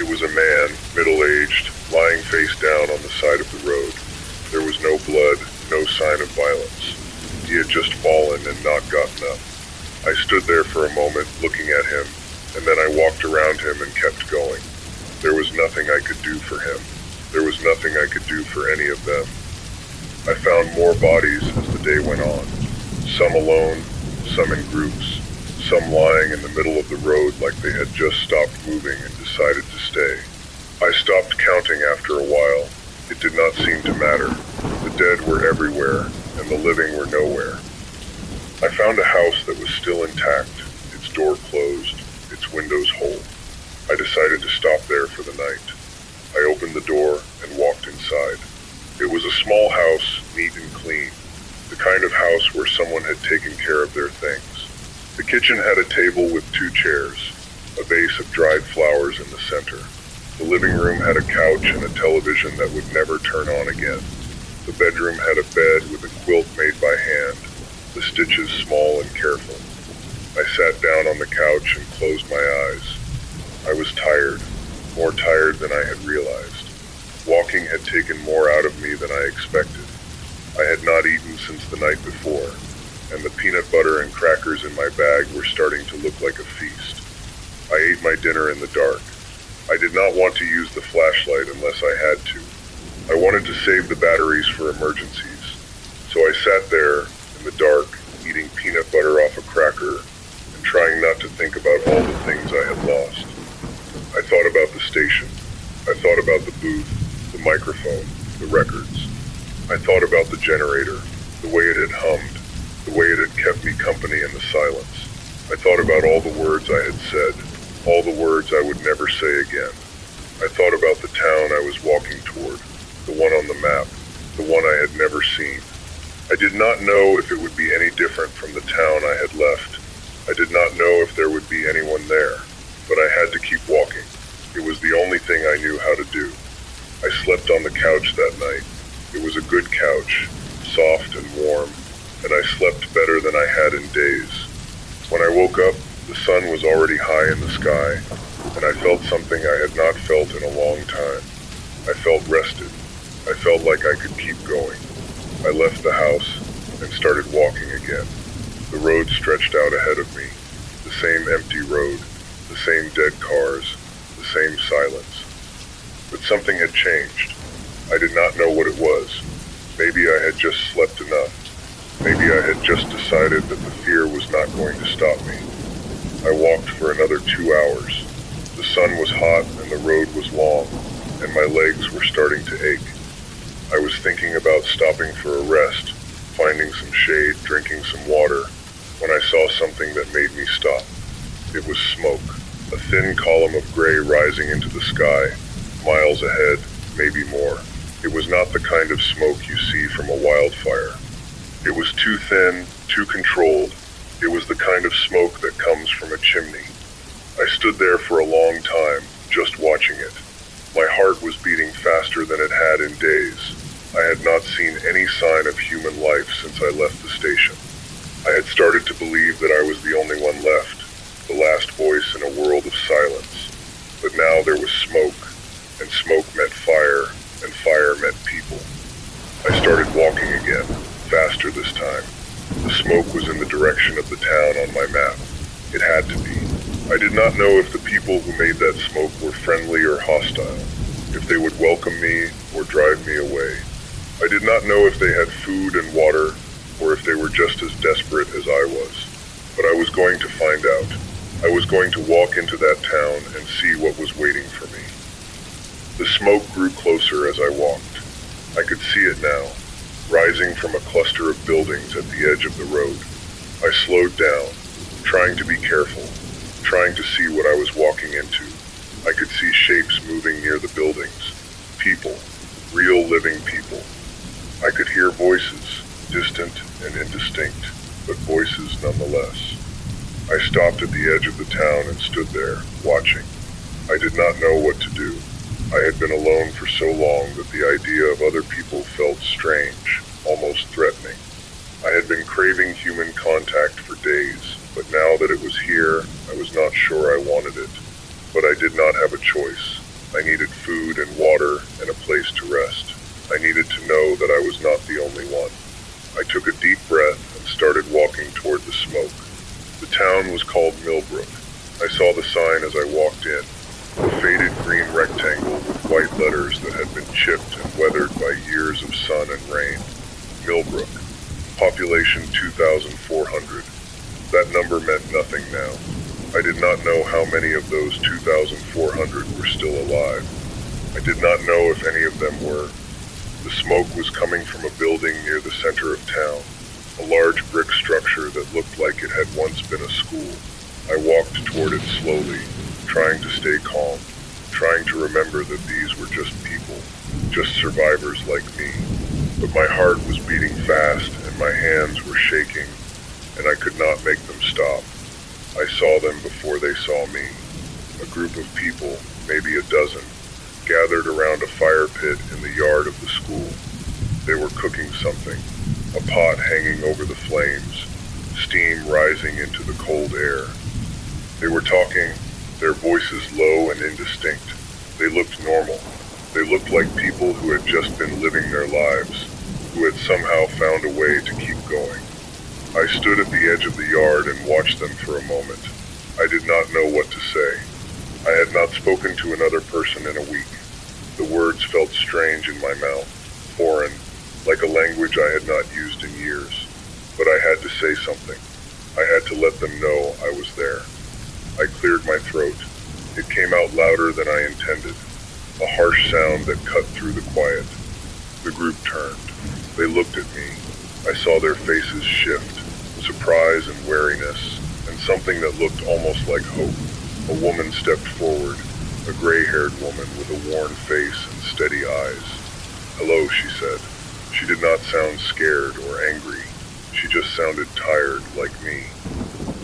It was a man, middle-aged, lying face down on the side of the road. There was no blood, no sign of violence. He had just fallen and not gotten up. I stood there for a moment looking at him, and then I walked around him and kept going. There was nothing I could do for him. There was nothing I could do for any of them. I found more bodies as the day went on, some alone, some in groups, some lying in the middle of the road like they had just stopped moving and decided to stay. I stopped counting after a while. It did not seem to matter. The dead were everywhere, and the living were nowhere. I found a house that was still intact, its door closed, its windows whole. I decided to stop there for the night. I opened the door and walked inside. It was a small house, neat and clean, the kind of house where someone had taken care of their things. The kitchen had a table with 2 chairs, a vase of dried flowers in the center. The living room had a couch and a television that would never turn on again. The bedroom had a bed with a quilt made by hand, the stitches small and careful. I sat down on the couch and closed my eyes. I was tired, more tired than I had realized. Walking had taken more out of me than I expected. I had not eaten since the night before, and the peanut butter and crackers in my bag were starting to look like a feast. I ate my dinner in the dark. I did not want to use the flashlight unless I had to. I wanted to save the batteries for emergencies. So I sat there in the dark, eating peanut butter off a cracker, and trying not to think about all the things I had lost. I thought about the station. I thought about the booth, the microphone, the records. I thought about the generator, the way it had hummed, the way it had kept me company in the silence. I thought about all the words I had said, all the words I would never say again. I thought about the town I was walking toward, the one on the map, the one I had never seen. I did not know if it would be any different from the town I had left. I did not know if there would be anyone there, but I had to keep walking. It was the only thing I knew how to do. I slept on the couch that night. It was a good couch, soft and warm, and I slept better than I had in days. When I woke up, the sun was already high in the sky, and I felt something I had not felt in a long time. I felt rested. I felt like I could keep going. I left the house and started walking again. The road stretched out ahead of me, the same empty road, the same dead cars, the same silence. But something had changed. I did not know what it was. Maybe I had just slept enough. Maybe I had just decided that the fear was not going to stop me. I walked for another 2 hours. The sun was hot and the road was long, and my legs were starting to ache. I was thinking about stopping for a rest, finding some shade, drinking some water, when I saw something that made me stop. It was smoke, a thin column of gray rising into the sky, miles ahead, maybe more. It was not the kind of smoke you see from a wildfire. It was too thin, too controlled. It was the kind of smoke that comes from a chimney. I stood there for a long time, just watching it. My heart was beating faster than it had in days. I had not seen any sign of human life since I left the station. I had started to believe that I was the only one left, the last voice in a world of silence. But now there was smoke, and smoke meant fire, and fire meant people. I started walking again, faster this time. The smoke was in the direction of the town on my map. It had to be. I did not know if the people who made that smoke were friendly or hostile, if they would welcome me or drive me away. I did not know if they had food and water, or if they were just as desperate as I was. But I was going to find out. I was going to walk into that town and see what was waiting for me. The smoke grew closer as I walked. I could see it now, rising from a cluster of buildings at the edge of the road. I slowed down, trying to be careful, trying to see what I was walking into. I could see shapes moving near the buildings. People, real living people. I could hear voices, distant and indistinct, but voices nonetheless. I stopped at the edge of the town and stood there, watching. I did not know what to do. I had been alone for so long that the idea of other people felt strange, almost threatening. I had been craving human contact for days, but now that it was here, I was not sure I wanted it. But I did not have a choice. I needed food and water and a place to rest. I needed to know that I was not the only one. I took a deep breath and started walking toward the smoke. The town was called Millbrook. I saw the sign as I walked in. A faded green rectangle with white letters that had been chipped and weathered by years of sun and rain. Millbrook. Population 2,400. That number meant nothing now. I did not know how many of those 2,400 were still alive. I did not know if any of them were. The smoke was coming from a building near the center of town, a large brick structure that looked like it had once been a school. I walked toward it slowly, trying to stay calm, trying to remember that these were just people, just survivors like me. But my heart was beating fast and my hands were shaking, and I could not make them stop. I saw them before they saw me. A group of people, maybe a dozen, gathered around a fire pit in the yard of the school. They were cooking something, a pot hanging over the flames, steam rising into the cold air. They were talking, their voices low and indistinct. They looked normal. They looked like people who had just been living their lives, who had somehow found a way to keep going. I stood at the edge of the yard and watched them for a moment. I did not know what to say. I had not spoken to another person in a week. The words felt strange in my mouth, foreign, like a language I had not used in years. but I had to say something. I had to let them know I was there. I cleared my throat. It came out louder than I intended, a harsh sound that cut through the quiet. The group turned. They looked at me. I saw their faces shift, surprise and wariness, and something that looked almost like hope. A woman stepped forward, a gray-haired woman with a worn face and steady eyes. "Hello," she said. She did not sound scared or angry. She just sounded tired, like me.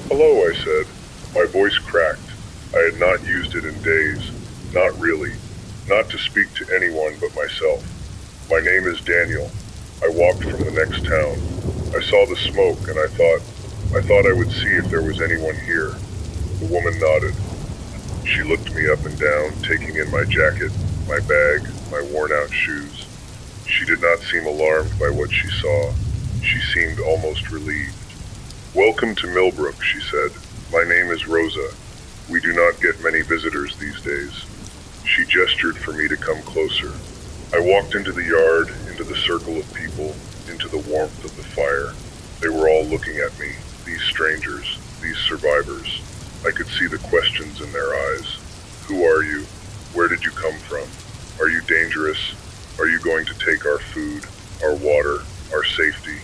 "Hello," I said. My voice cracked. I had not used it in days. Not really. Not to speak to anyone but myself. "My name is Daniel. I walked from the next town. I saw the smoke and I thought I would see if there was anyone here." The woman nodded. She looked me up and down, taking in my jacket, my bag, my worn-out shoes. She did not seem alarmed by what she saw. She seemed almost relieved. "Welcome to Millbrook," she said. "My name is Rosa. We do not get many visitors these days." She gestured for me to come closer. I walked into the yard, into the circle of people, into the warmth of the fire. They were all looking at me, these strangers, these survivors. I could see the questions in their eyes. "Who are you? Where did you come from? Are you dangerous? Are you going to take our food, our water, our safety?"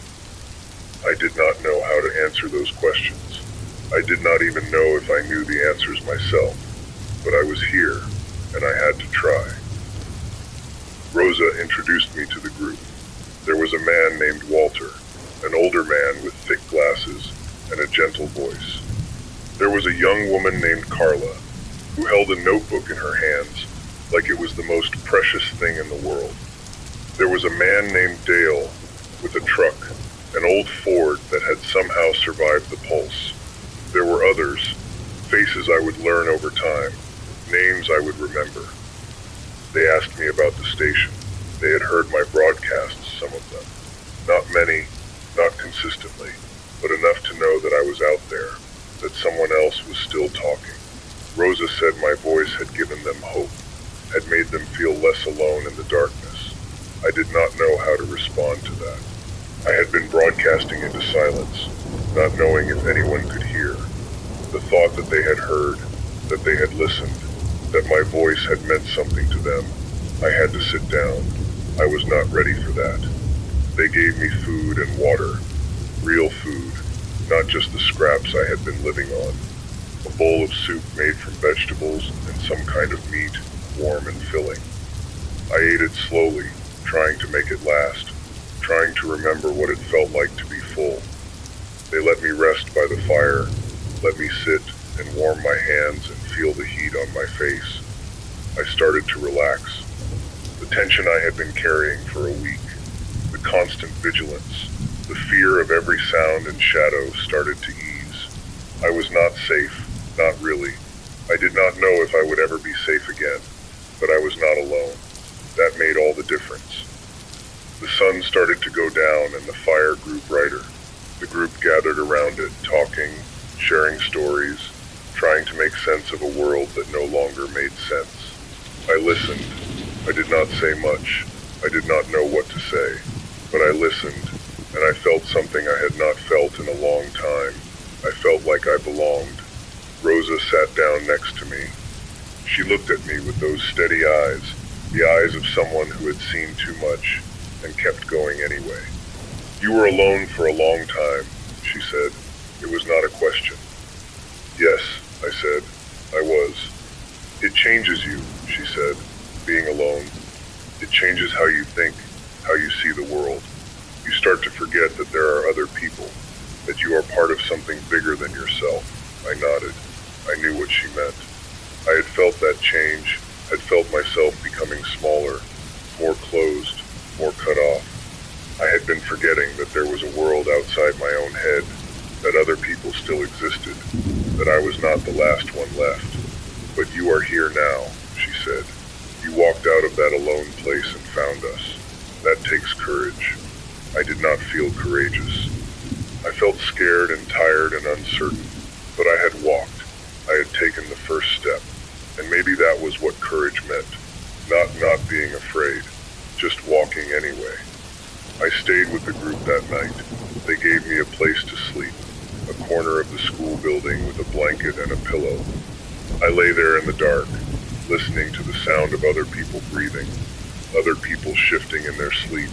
I did not know how to answer those questions. I did not even know if I knew the answers myself, but I was here, and I had to try. Rosa introduced me to the group. There was a man named Walter, an older man with thick glasses and a gentle voice. There was a young woman named Carla, who held a notebook in her hands like it was the most precious thing in the world. There was a man named Dale with a truck, an old Ford that had somehow survived the pulse. There were others, faces I would learn over time, names I would remember. They asked me about the station. They had heard my broadcasts, some of them. Not many, not consistently, but enough to know that I was out there, that someone else was still talking. Rosa said my voice had given them hope, had made them feel less alone in the darkness. I did not know how to respond to that. I had been broadcasting into silence, not knowing if anyone could hear. The thought that they had heard, that they had listened, that my voice had meant something to them. I had to sit down. I was not ready for that. They gave me food and water. Real food, not just the scraps I had been living on. A bowl of soup made from vegetables and some kind of meat, warm and filling. I ate it slowly, trying to make it last, trying to remember what it felt like to be full. They let me rest by the fire, let me sit and warm my hands and feel the heat on my face. I started to relax. The tension I had been carrying for a week, the constant vigilance, the fear of every sound and shadow started to ease. I was not safe, not really. I did not know if I would ever be safe again, but I was not alone. That made all the difference. The sun started to go down and the fire grew brighter. The group gathered around it, talking, sharing stories, trying to make sense of a world that no longer made sense. I listened. I did not say much. I did not know what to say, but I listened, and I felt something I had not felt in a long time. I felt like I belonged. Rosa sat down next to me. She looked at me with those steady eyes, the eyes of someone who had seen too much and kept going anyway. "You were alone for a long time," she said. It was not a question. "Yes," I said, "I was." "It changes you," she said, "being alone. It changes how you think, how you see the world. You start to forget that there are other people, that you are part of something bigger than yourself." I nodded. I knew what she meant. I had felt that change, had felt myself becoming smaller, more closed, more cut off. I had been forgetting that there was a world outside my own head, that other people still existed, that I was not the last one left. "But you are here now," she said. "You walked out of that alone place and found us. That takes courage." I did not feel courageous. I felt scared and tired and uncertain, but I had walked. I had taken the first step, and maybe that was what courage meant. Not being afraid, just walking anyway. I stayed with the group that night. They gave me a place room with a blanket and a pillow. I lay there in the dark, listening to the sound of other people breathing, other people shifting in their sleep,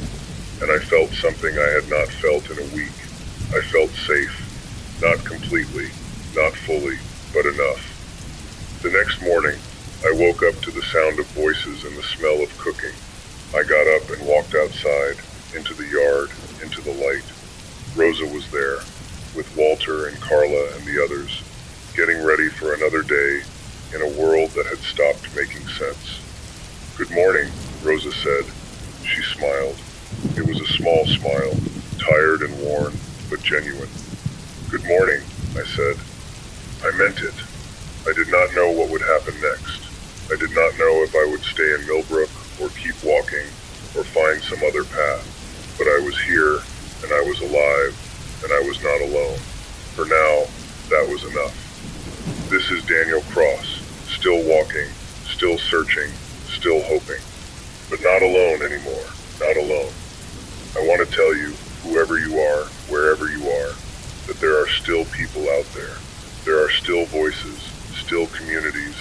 and I felt something I had not felt in a week. I felt safe, not completely, not fully, but enough. The next morning, I woke up to the sound of voices and the smell of cooking. I got up and walked outside, into the yard, into the light. Rosa was there, with Walter and Carla and the others, getting ready for another day in a world that had stopped making sense. "Good morning," Rosa said. She smiled. It was a small smile, tired and worn, but genuine. "Good morning," I said. I meant it. I did not know what would happen next. I did not know if I would stay in Millbrook or keep walking or find some other path. But I was here, and I was alive, and I was not alone. For now, that was enough. This is Daniel Cross, still walking, still searching, still hoping. But not alone anymore, not alone. I want to tell you, whoever you are, wherever you are, that there are still people out there. There are still voices, still communities,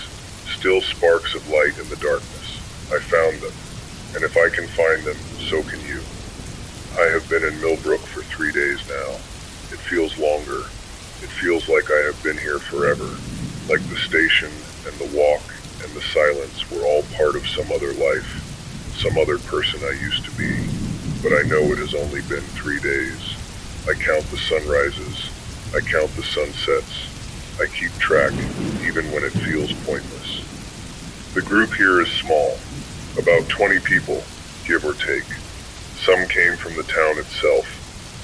still sparks of light in the darkness. I found them, and if I can find them, so can you. I have been in Millbrook for 3 days now. It feels longer. It feels like I have been here forever, like the station and the walk and the silence were all part of some other life, some other person I used to be. But I know it has only been 3 days. I count the sunrises. I count the sunsets. I keep track, even when it feels pointless. The group here is small, about 20 people, give or take. Some came from the town itself,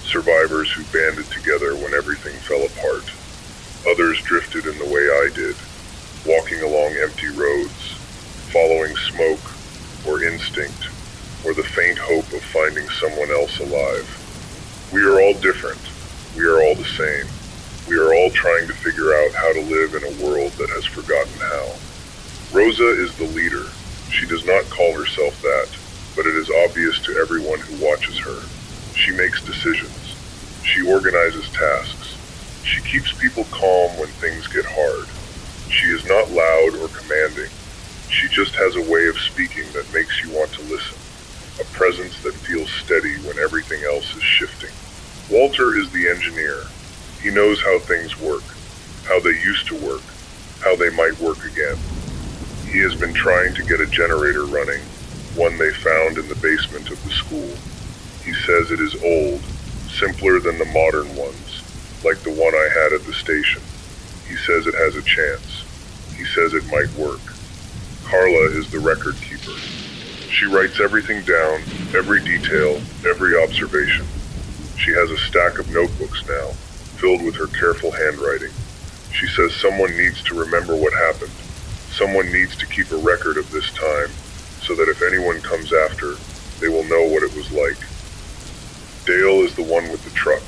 survivors who banded together when everything fell apart. Others drifted in the way I did, walking along empty roads, following smoke or instinct, or the faint hope of finding someone else alive. We are all different. We are all the same. We are all trying to figure out how to live in a world that has forgotten how. Rosa is the leader. She does not call herself that, but it is obvious to everyone who watches her. She makes decisions. She organizes tasks. She keeps people calm when things get hard. She is not loud or commanding. She just has a way of speaking that makes you want to listen. A presence that feels steady when everything else is shifting. Walter is the engineer. He knows how things work, how they used to work, how they might work again. He has been trying to get a generator running, one they found in the basement of the school. He says it is old, simpler than the modern ones, like the one I had at the station. He says it has a chance. He says it might work. Carla is the record keeper. She writes everything down, every detail, every observation. She has a stack of notebooks now, filled with her careful handwriting. She says someone needs to remember what happened. Someone needs to keep a record of this time, so that if anyone comes after, they will know what it was like. Dale is the one with the truck,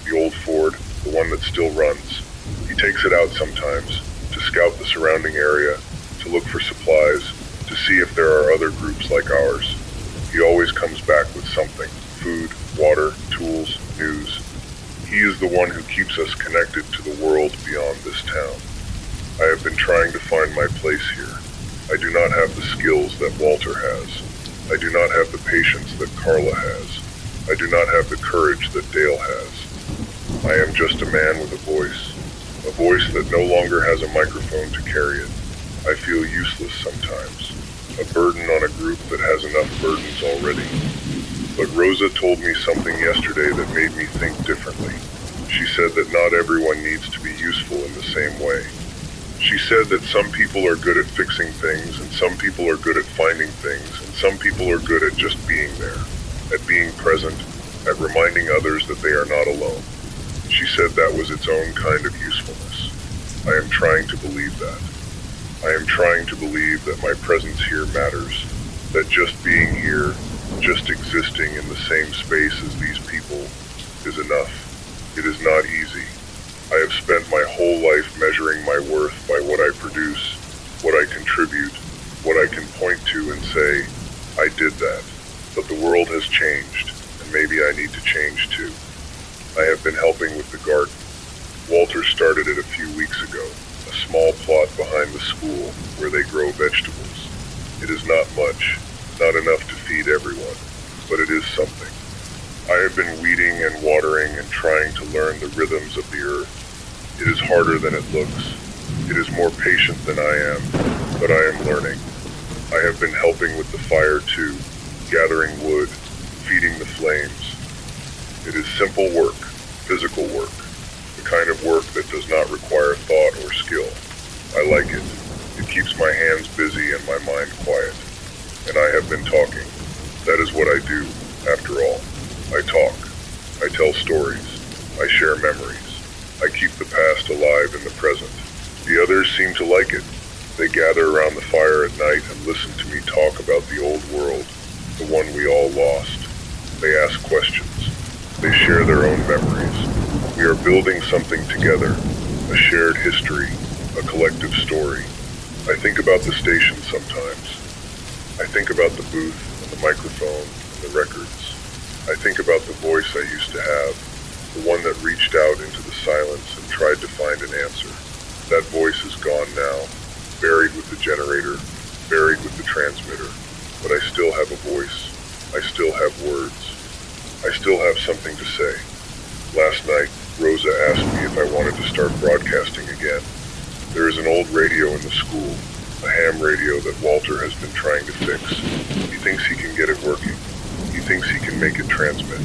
the old Ford, the one that still runs. He takes it out sometimes, to scout the surrounding area, to look for supplies, to see if there are other groups like ours. He always comes back with something: food, water, tools, news. He is the one who keeps us connected to the world beyond this town. I have been trying to find my place here. I do not have the skills that Walter has. I do not have the patience that Carla has. I do not have the courage that Dale has. I am just a man with a voice that no longer has a microphone to carry it. I feel useless sometimes, a burden on a group that has enough burdens already. But Rosa told me something yesterday that made me think differently. She said that not everyone needs to be useful in the same way. She said that some people are good at fixing things, and some people are good at finding things, and some people are good at just being there, at being present, at reminding others that they are not alone. She said that was its own kind of usefulness. I am trying to believe that. I am trying to believe that my presence here matters, that just being here, just existing in the same space as these people, is enough. It is not easy. I have spent my whole life measuring my worth by what I produce, what I contribute, what I can point to and say, I did that. But the world has changed, and maybe I need to change too. I have been helping with the garden. Walter started it a few weeks ago, a small plot behind the school where they grow vegetables. It is not much, not enough to feed everyone, but it is something. I have been weeding and watering and trying to learn the rhythms of the earth. It is harder than it looks. It is more patient than I am, but I am learning. I have been helping with the fire too, gathering wood, feeding the flames. It is simple work, physical work, the kind of work that does not require thought or skill. I like it. It keeps my hands busy and my mind quiet. And I have been talking. That is what I do, after all. I talk. I tell stories. I share memories. I keep the past alive in the present. The others seem to like it. They gather around the fire at night and listen to me talk about the old world, the one we all lost. They ask questions. They share their own memories. We are building something together, a shared history, a collective story. I think about the station sometimes. I think about the booth and the microphone and the records. I think about the voice I used to have, the one that reached out into the silence and tried to find an answer. That voice is gone now, buried with the generator, buried with the transmitter, but I still have a voice. I still have words. I still have something to say. Last night, Rosa asked me if I wanted to start broadcasting again. There is an old radio in the school, a ham radio that Walter has been trying to fix. He thinks he can get it working. He thinks he can make it transmit.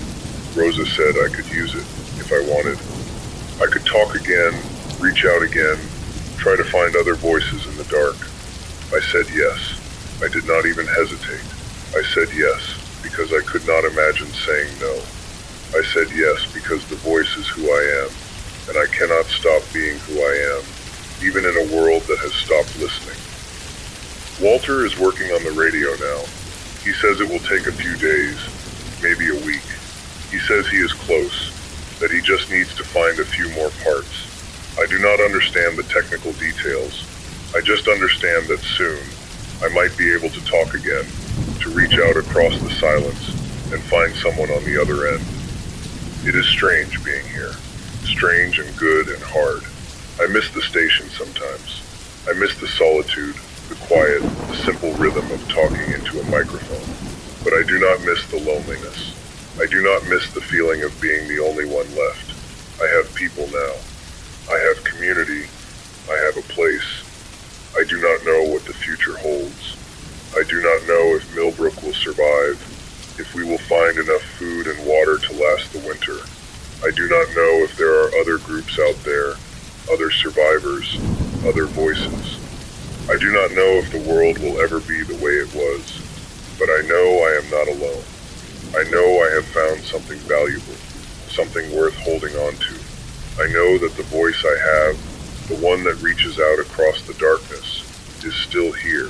Rosa said I could use it if I wanted. I could talk again, reach out again, try to find other voices in the dark. I said yes. I did not even hesitate. I said yes because I could not imagine saying no. I said yes because the voice is who I am, and I cannot stop being who I am, even in a world that has stopped listening. Walter is working on the radio now. He says it will take a few days, maybe a week. He says he is close, that he just needs to find a few more parts. I do not understand the technical details. I just understand that soon I might be able to talk again, to reach out across the silence and find someone on the other end. It is strange being here, strange and good and hard. I miss the station sometimes. I miss the solitude, the quiet, the simple rhythm of talking into a microphone. But I do not miss the loneliness. I do not miss the feeling of being the only one left. I have people now. I have community. I have a place. I do not know what the future holds. I do not know if Millbrook will survive, if we will find enough food and water to last the winter. I do not know if there are other groups out there, other survivors, other voices. I do not know if the world will ever be the way it was, but I know I am not alone. I know I have found something valuable, something worth holding on to. I know that the voice I have, the one that reaches out across the darkness, is still here,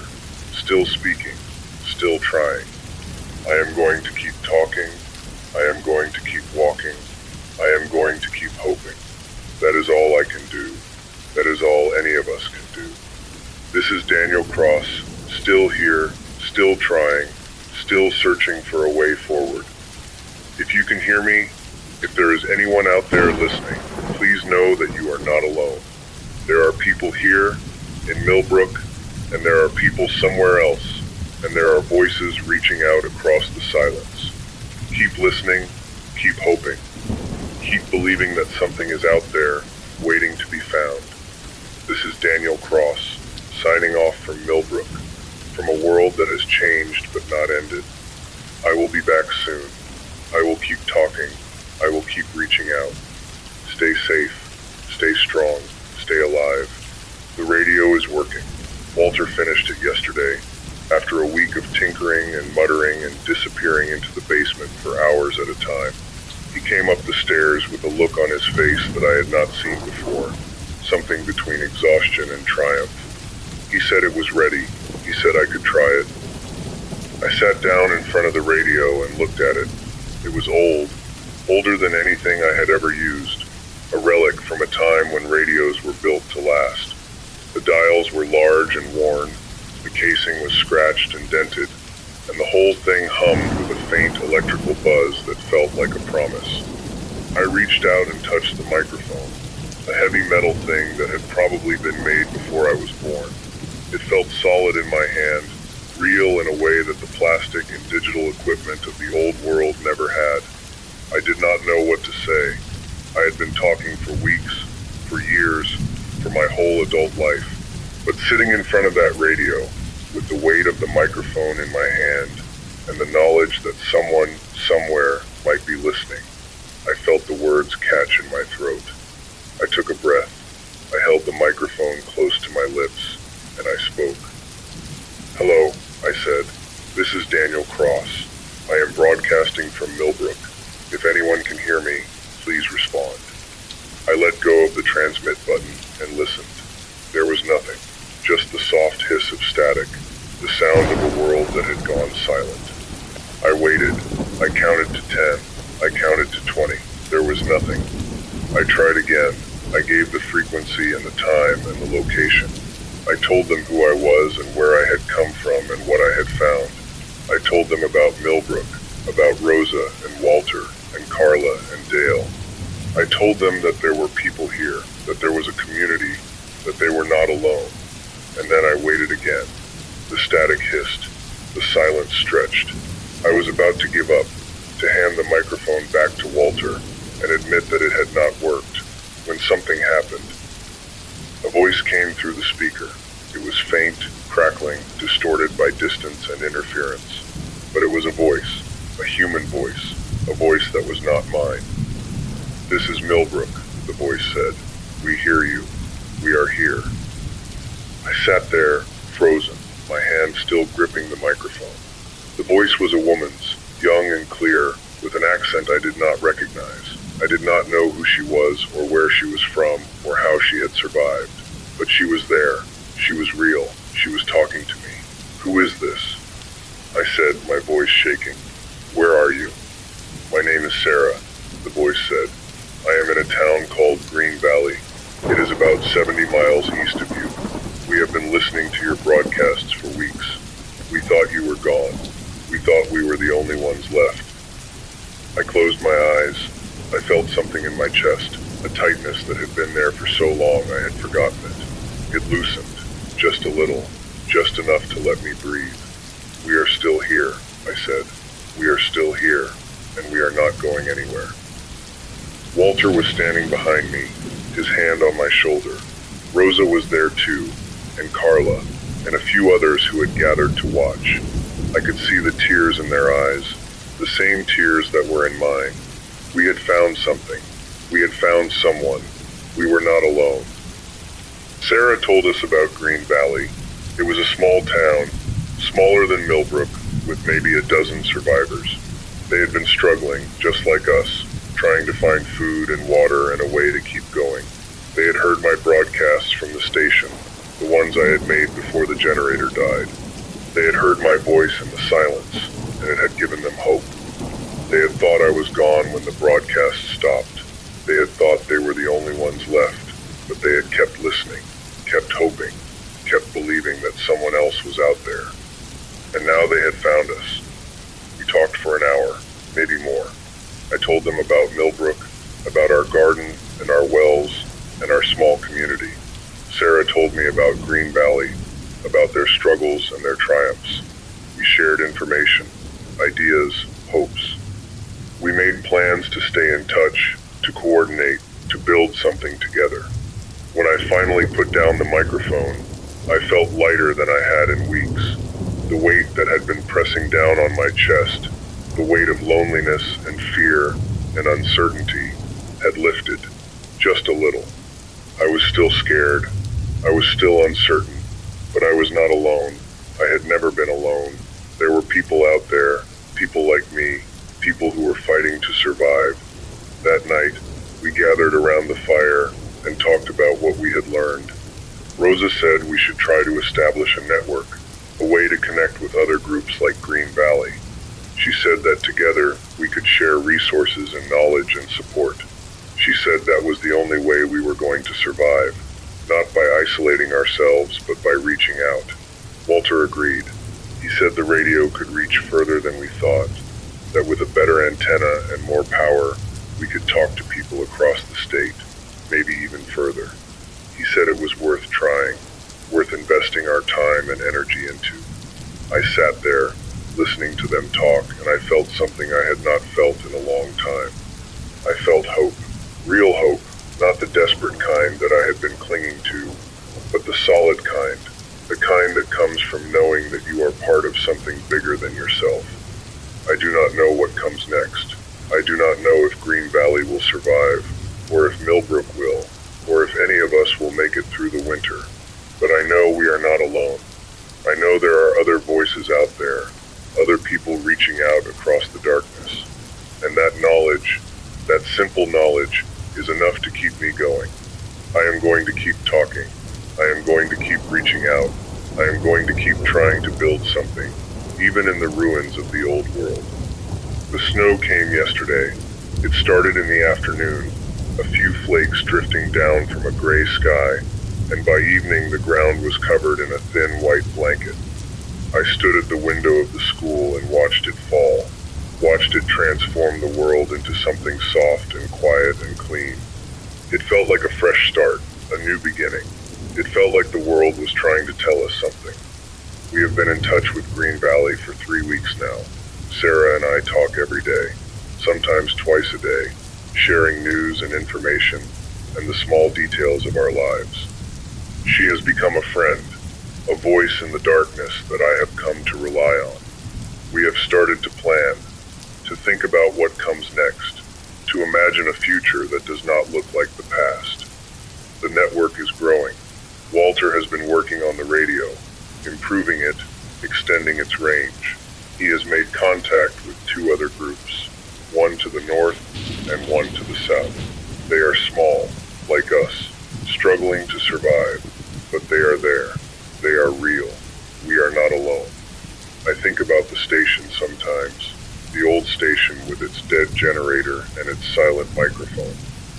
still speaking, still trying. I am going to keep talking. I am going to keep walking. I am going to keep hoping. That is all I can do. That is all any of us can do. This is Daniel Cross, still here, still trying, still searching for a way forward. If you can hear me, if there is anyone out there listening, please know that you are not alone. There are people here, in Millbrook, and there are people somewhere else, and there are voices reaching out across the silence. Keep listening, keep hoping, keep believing that something is out there, waiting to be found. This is Daniel Cross, signing off from Millbrook, from a world that has changed but not ended. I will be back soon. I will keep talking. I will keep reaching out. Stay safe, stay strong, stay alive. The radio is working. Walter finished it yesterday, after a week of tinkering and muttering and disappearing into the basement for hours at a time. He came up the stairs with a look on his face that I had not seen before, something between exhaustion and triumph. He said it was ready. He said I could try it. I sat down in front of the radio and looked at it. It was old, older than anything I had ever used, a relic from a time when radios were built to last. The dials were large and worn, the casing was scratched and dented, and the whole thing hummed with a faint electrical buzz that felt like a promise. I reached out and touched the microphone. a heavy metal thing that had probably been made before I was born. It felt solid in my hand, real in a way that the plastic and digital equipment of the old world never had. I did not know what to say. I had been talking for weeks, for years, for my whole adult life. But sitting in front of that radio, with the weight of the microphone in my hand, and the knowledge that someone, somewhere, might be listening, I felt the words catch in my throat. I took a breath. I held the microphone close to my lips, and I spoke. "Hello," I said. "This is Daniel Cross. I am broadcasting from Millbrook. If anyone can hear me, please respond." I let go of the transmit button and listened. There was nothing, just the soft hiss of static, the sound of a world that had gone silent. I waited. I counted to 10. I counted to 20. There was nothing. I tried again. I gave the frequency and the time and the location. I told them who I was and where I had come from and what I had found. I told them about Millbrook, about Rosa and Walter and Carla and Dale. I told them that there were people here, that there was a community, that they were not alone. And then I waited again. The static hissed. The silence stretched. I was about to give up, to hand the microphone back to Walter and admit that it had not worked, when something happened. A voice came through the speaker. It was faint, crackling, distorted by distance and interference. But it was a voice, a human voice, a voice that was not mine. "This is Millbrook," the voice said. "We hear you. We are here." I sat there, frozen, my hand still gripping the microphone. The voice was a woman's, young and clear, with an accent I did not recognize. I did not know who she was or where she was from or how she had survived. But she was there. She was real. She was talking to me. "Who is this?" I said, my voice shaking. "Where are you?" "My name is Sarah," the voice said. "I am in a town called Green Valley. It is about 70 miles east of you. We have been listening to your broadcasts for weeks. We thought you were gone. We thought we were the only ones left." I closed my eyes. I felt something in my chest, a tightness that had been there for so long I had forgotten it. It loosened, just a little, just enough to let me breathe. "We are still here," I said. "We are still here, and we are not going anywhere." Walter was standing behind me, his hand on my shoulder. Rosa was there too, and Carla, and a few others who had gathered to watch. I could see the tears in their eyes, the same tears that were in mine. We had found something. We had found someone. We were not alone. Sarah told us about Green Valley. It was a small town, smaller than Millbrook, with maybe a dozen survivors. They had been struggling, just like us, trying to find food and water and a way to keep going. They had heard my broadcasts from the station, the ones I had made before the generator died. They had heard my voice in the silence, and it had given them hope. They had thought I was gone when the broadcast stopped. They had thought they were the only ones left, but they had kept listening, kept hoping, kept believing that someone else was out there. And now they had found us. We talked for an hour, maybe more. I told them about Millbrook, about our garden and our wells and our small community. Sarah told me about Green Valley, about their struggles and their triumphs. We shared information, ideas, hopes. We made plans to stay in touch, to coordinate, to build something together. When I finally put down the microphone, I felt lighter than I had in weeks. The weight that had been pressing down on my chest, the weight of loneliness and fear and uncertainty, had lifted, just a little. I was still scared. I was still uncertain, but I was not alone. I had never been alone. There were people out there, people like me, people who were fighting to survive. That night, we gathered around the fire and talked about what we had learned. Rosa said we should try to establish a network, a way to connect with other groups like Green Valley. She said that together we could share resources and knowledge and support. She said that was the only way we were going to survive, not by isolating ourselves, but by reaching out. Walter agreed. He said the radio could reach further than we thought, that with a better antenna and more power, we could talk to people across the state. maybe even further. He said it was worth trying, worth investing our time and energy into. I sat there, listening to them talk, and I felt something I had not felt in a long time. I felt hope, real hope, not the desperate kind that I had been clinging to, but the solid kind, the kind that comes from knowing that you are part of something bigger than yourself. I do not know what comes next. I do not know if Green Valley will survive, or if Millbrook will, or if any of us will make it through the winter. But I know we are not alone. I know there are other voices out there, other people reaching out across the darkness. And that knowledge, that simple knowledge, is enough to keep me going. I am going to keep talking. I am going to keep reaching out. I am going to keep trying to build something, even in the ruins of the old world. The snow came yesterday. It started in the afternoon, a few flakes drifting down from a gray sky, and by evening the ground was covered in a thin white blanket. I stood at the window of the school and watched it fall, watched it transform the world into something soft and quiet and clean. It felt like a fresh start, a new beginning. It felt like the world was trying to tell us something. We have been in touch with Green Valley for 3 weeks now. Sarah and I talk every day, sometimes twice a day, sharing news and information and the small details of our lives. She has become a friend, a voice in the darkness that I have come to rely on. We have started to plan, to think about what comes next, to imagine a future that does not look like the past. The network is growing. Walter has been working on the radio, improving it, extending its range. He has made contact with 2 other groups, one to the north and one to the south. They are small, like us, struggling to survive, but they are there. They are real. We are not alone. I think about the station sometimes, the old station with its dead generator and its silent microphone.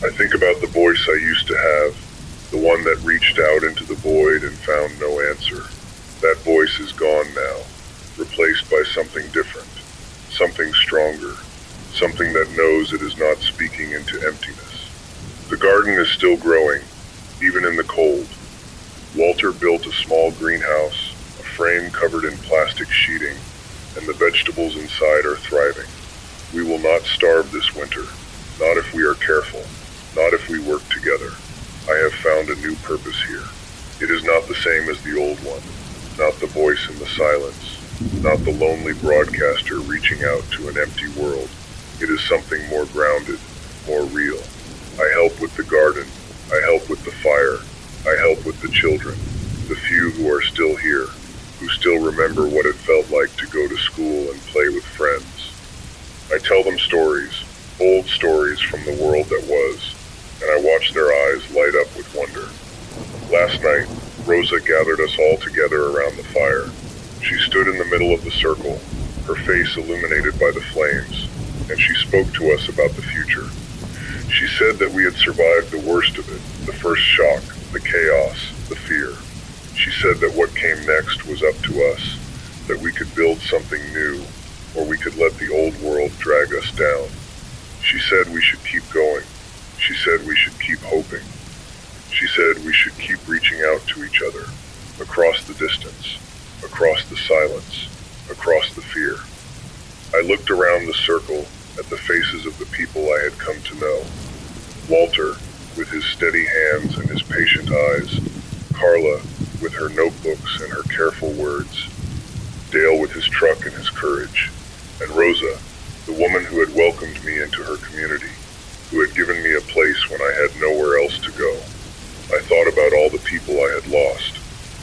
I think about the voice I used to have, the one that reached out into the void and found no answer. That voice is gone now, replaced by something different, something stronger, something that knows it is not speaking into emptiness. The garden is still growing, even in the cold. Walter built a small greenhouse, a frame covered in plastic sheeting, and the vegetables inside are thriving. We will not starve this winter, not if we are careful, not if we work together. I have found a new purpose here. It is not the same as the old one, not the voice in the silence, not the lonely broadcaster reaching out to an empty world. It is something more grounded, more real. I help with the garden, I help with the fire, I help with the children, the few who are still here, who still remember what it felt like to go to school and play with friends. I tell them stories, old stories from the world that was, and I watch their eyes light up with wonder. Last night, Rosa gathered us all together around the fire. She stood in the middle of the circle, her face illuminated by the flames, and she spoke to us about the future. She said that we had survived the worst of it, the first shock, the chaos, the fear. She said that what came next was up to us, that we could build something new, or we could let the old world drag us down. She said we should keep going. She said we should keep hoping. She said we should keep reaching out to each other, across the distance, across the silence, across the fear. I looked around the circle at the faces of the people I had come to know. Walter, with his steady hands and his patient eyes, Carla, with her notebooks and her careful words, Dale with his truck and his courage, and Rosa, the woman who had welcomed me into her community, who had given me a place when I had nowhere else to go. I thought about all the people I had lost,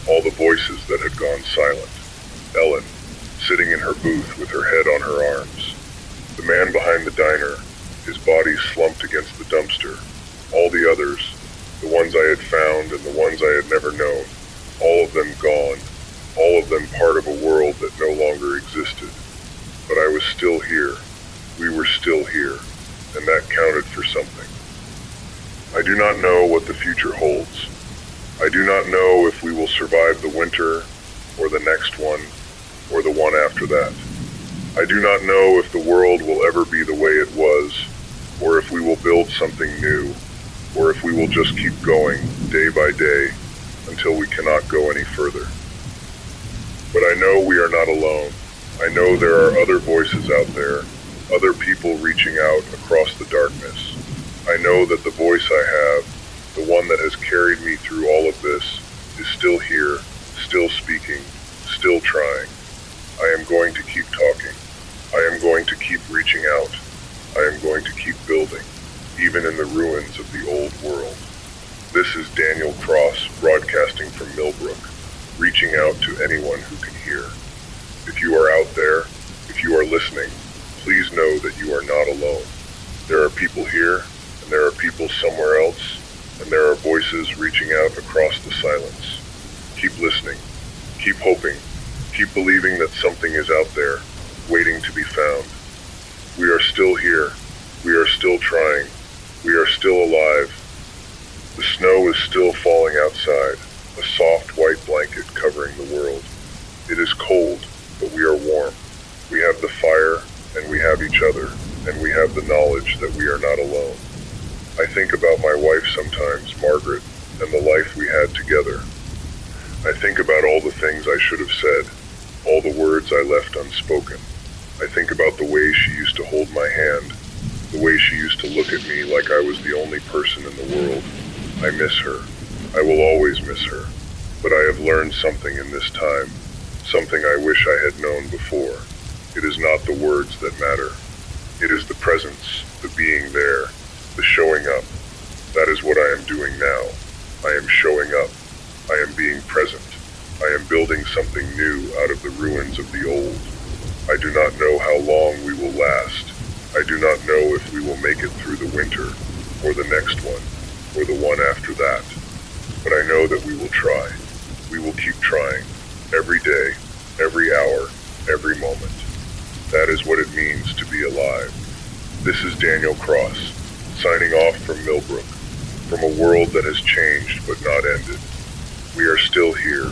all the voices that had gone silent. Ellen, sitting in her booth with her head on her arms. The man behind the diner, his body slumped against the dumpster. All the others, the ones I had found and the ones I had never known, all of them gone, all of them part of a world that no longer existed. But I was still here. We were still here, and that counted for something. I do not know what the future holds. I do not know if we will survive the winter, or the next one, or the one after that. I do not know if the world will ever be the way it was, or if we will build something new. or if we will just keep going day by day until we cannot go any further. But I know we are not alone. I know there are other voices out there, other people reaching out across the darkness. I know that the voice I have, the one that has carried me through all of this, is still here, still speaking, still trying. I am going to keep talking. I am going to keep reaching out. I am going to keep building, even in the ruins of the old world. This is Daniel Cross, broadcasting from Millbrook, reaching out to anyone who can hear. If you are out there, if you are listening, please know that you are not alone. There are people here, and there are people somewhere else, and there are voices reaching out across the silence. Keep listening, keep hoping, keep believing that something is out there, waiting to be found. We are still here, we are still trying, we are still alive. The snow is still falling outside, a soft white blanket covering the world. It is cold, but we are warm. We have the fire, and we have each other, and we have the knowledge that we are not alone. I think about my wife sometimes, Margaret, and the life we had together. I think about all the things I should have said, all the words I left unspoken. I think about the way she used to hold my hand, the way she used to look at me like I was the only person in the world. I miss her. I will always miss her. But I have learned something in this time, something I wish I had known before. It is not the words that matter. It is the presence, the being there, the showing up. That is what I am doing now. I am showing up. I am being present. I am building something new out of the ruins of the old. I do not know how long we will last. I do not know if we will make it through the winter, or the next one, or the one after that. But I know that we will try. We will keep trying. Every day, every hour, every moment. That is what it means to be alive. This is Daniel Cross, signing off from Millbrook, from a world that has changed but not ended. We are still here.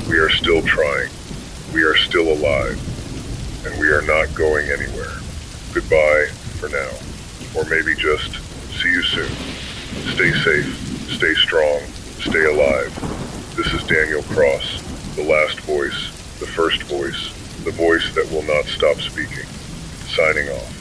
We are still trying. We are still alive. And we are not going anywhere. Goodbye for now. Or maybe just see you soon. Stay safe, stay strong, stay alive. This is Daniel Cross, the last voice, the first voice, the voice that will not stop speaking. Signing off.